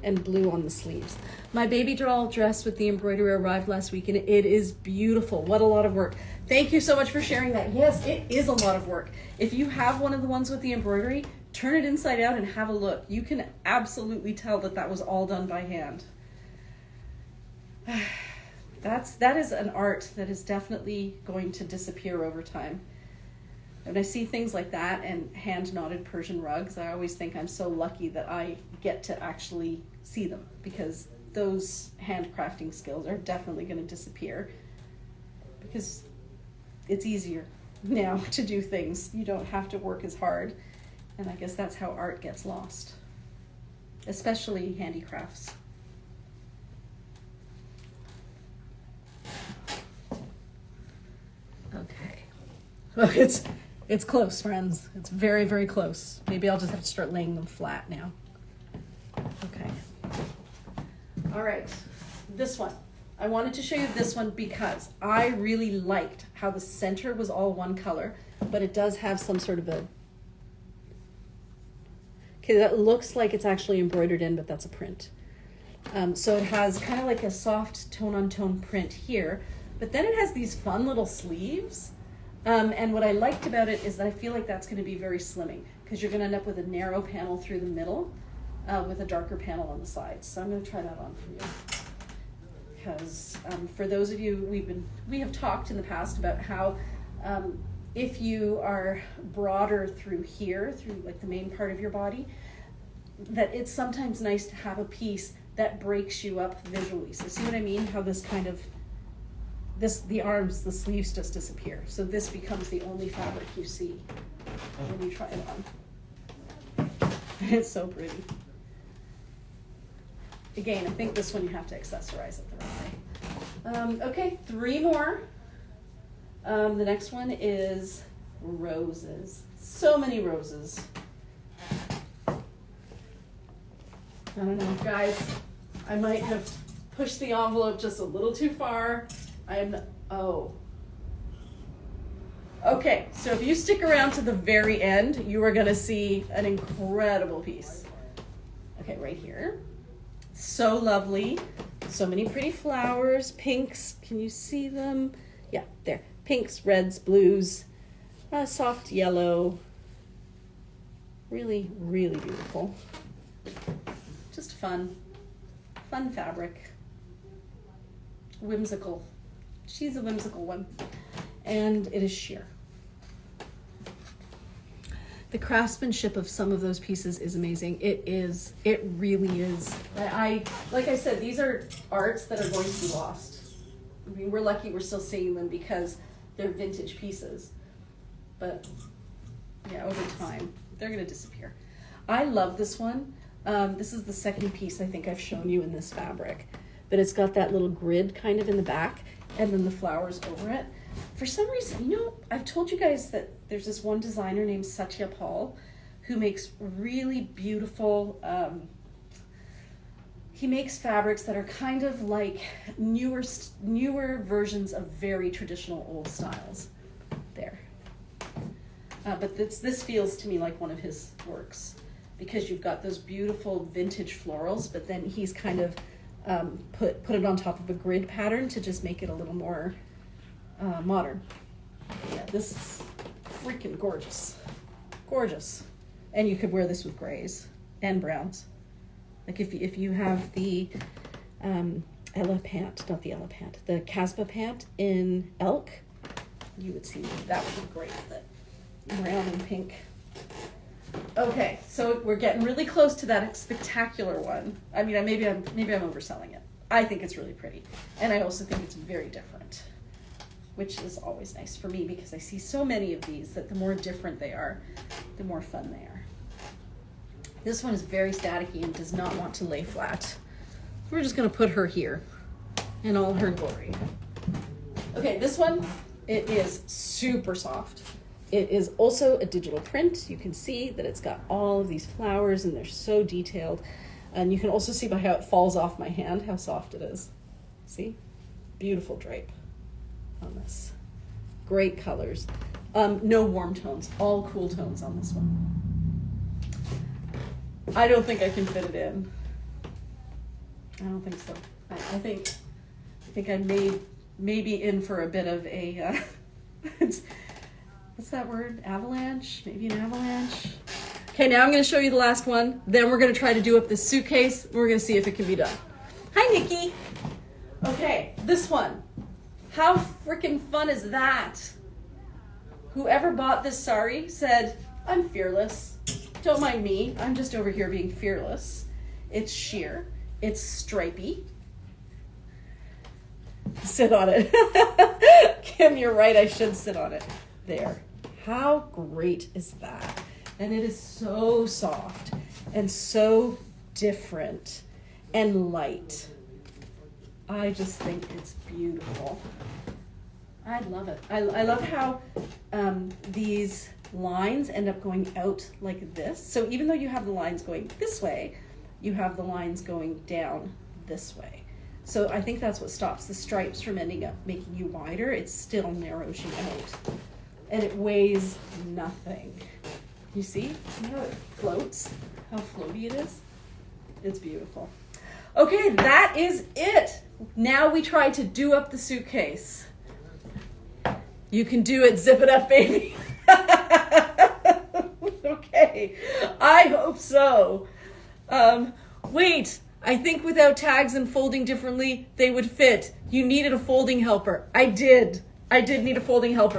and blue on the sleeves. My baby doll dress with the embroidery arrived last week and it is beautiful. What a lot of work. Thank you so much for sharing that. Yes, it is a lot of work. If you have one of the ones with the embroidery, turn it inside out and have a look. You can absolutely tell that that was all done by hand. That is an art that is definitely going to disappear over time. When I see things like that and hand-knotted Persian rugs, I always think I'm so lucky that I get to actually see them, because those handcrafting skills are definitely going to disappear because it's easier now to do things. You don't have to work as hard, and I guess that's how art gets lost, especially handicrafts. Okay. Well, it's close, friends. It's very, very close. Maybe I'll just have to start laying them flat now. Okay. All right. This one. I wanted to show you this one because I really liked how the center was all one color, but it does have some sort of a... Okay, that looks like it's actually embroidered in, but that's a print. So it has kind of like a soft tone-on-tone print here, but then it has these fun little sleeves. And what I liked about it is that I feel like that's going to be very slimming, because you're going to end up with a narrow panel through the middle with a darker panel on the sides. So I'm going to try that on for you. Because for those of you, we have talked in the past about how if you are broader through here, through like the main part of your body, that it's sometimes nice to have a piece that breaks you up visually. So see what I mean? How this kind of... the arms, the sleeves just disappear. So this becomes the only fabric you see when you try it on. It's so pretty. Again, I think this one you have to accessorize it the right way. Okay, 3 more. The next one is roses. So many roses. I don't know, guys. I might have pushed the envelope just a little too far. Okay, so if you stick around to the very end, you are gonna see an incredible piece. Okay, right here. So lovely. So many pretty flowers, pinks. Can you see them? Yeah, there. Pinks, reds, blues, soft yellow. Really, really beautiful. Just fun. Fun fabric. Whimsical. She's a whimsical one, and it is sheer. The craftsmanship of some of those pieces is amazing. It really is. Like I said, these are arts that are going to be lost. I mean, we're lucky we're still seeing them because they're vintage pieces. But yeah, over time, they're gonna disappear. I love this one. This is the second piece I think I've shown you in this fabric, but it's got that little grid kind of in the back, and then the flowers over it. For some reason, I've told you guys that there's this one designer named Satya Paul who makes really beautiful, he makes fabrics that are kind of like newer versions of very traditional old styles. There. But this feels to me like one of his works, because you've got those beautiful vintage florals, but then he's kind of put it on top of a grid pattern to just make it a little more modern. Yeah, this is freaking gorgeous. Gorgeous. And you could wear this with grays and browns. Like if you have the Ella pant, not the Ella pant, the Casbah pant in elk, you would see that would be great with it. Brown and pink. Okay, so we're getting really close to that spectacular one. I mean, maybe I'm overselling it. I think it's really pretty, and I also think it's very different, which is always nice for me because I see so many of these that the more different they are, the more fun they are. This one is very staticky and does not want to lay flat. We're just going to put her here in all her glory. Okay, this one, it is super soft. It is also a digital print. You can see that it's got all of these flowers and they're so detailed. And you can also see by how it falls off my hand how soft it is. See? Beautiful drape on this. Great colors. No warm tones, all cool tones on this one. I don't think I can fit it in. I don't think so. I think I may be in for a bit of a, what's that word? Avalanche? Maybe an avalanche? Okay, now I'm going to show you the last one. Then we're going to try to do up this suitcase. We're going to see if it can be done. Hi, Nikki. Okay, this one. How freaking fun is that? Whoever bought this sari said, I'm fearless. Don't mind me. I'm just over here being fearless. It's sheer. It's stripy. Sit on it. Kim, you're right. I should sit on it. There. How great is that? And it is so soft and so different and light. I just think it's beautiful. I love it. I love how these lines end up going out like this. So even though you have the lines going this way, you have the lines going down this way. So I think that's what stops the stripes from ending up making you wider. It still narrows you out. And it weighs nothing. You see? See how it floats? How floaty it is? It's beautiful. Okay, that is it. Now we try to do up the suitcase. You can do it. Zip it up, baby. Okay, I hope so. Wait, I think without tags and folding differently, they would fit. You needed a folding helper. I did need a folding helper.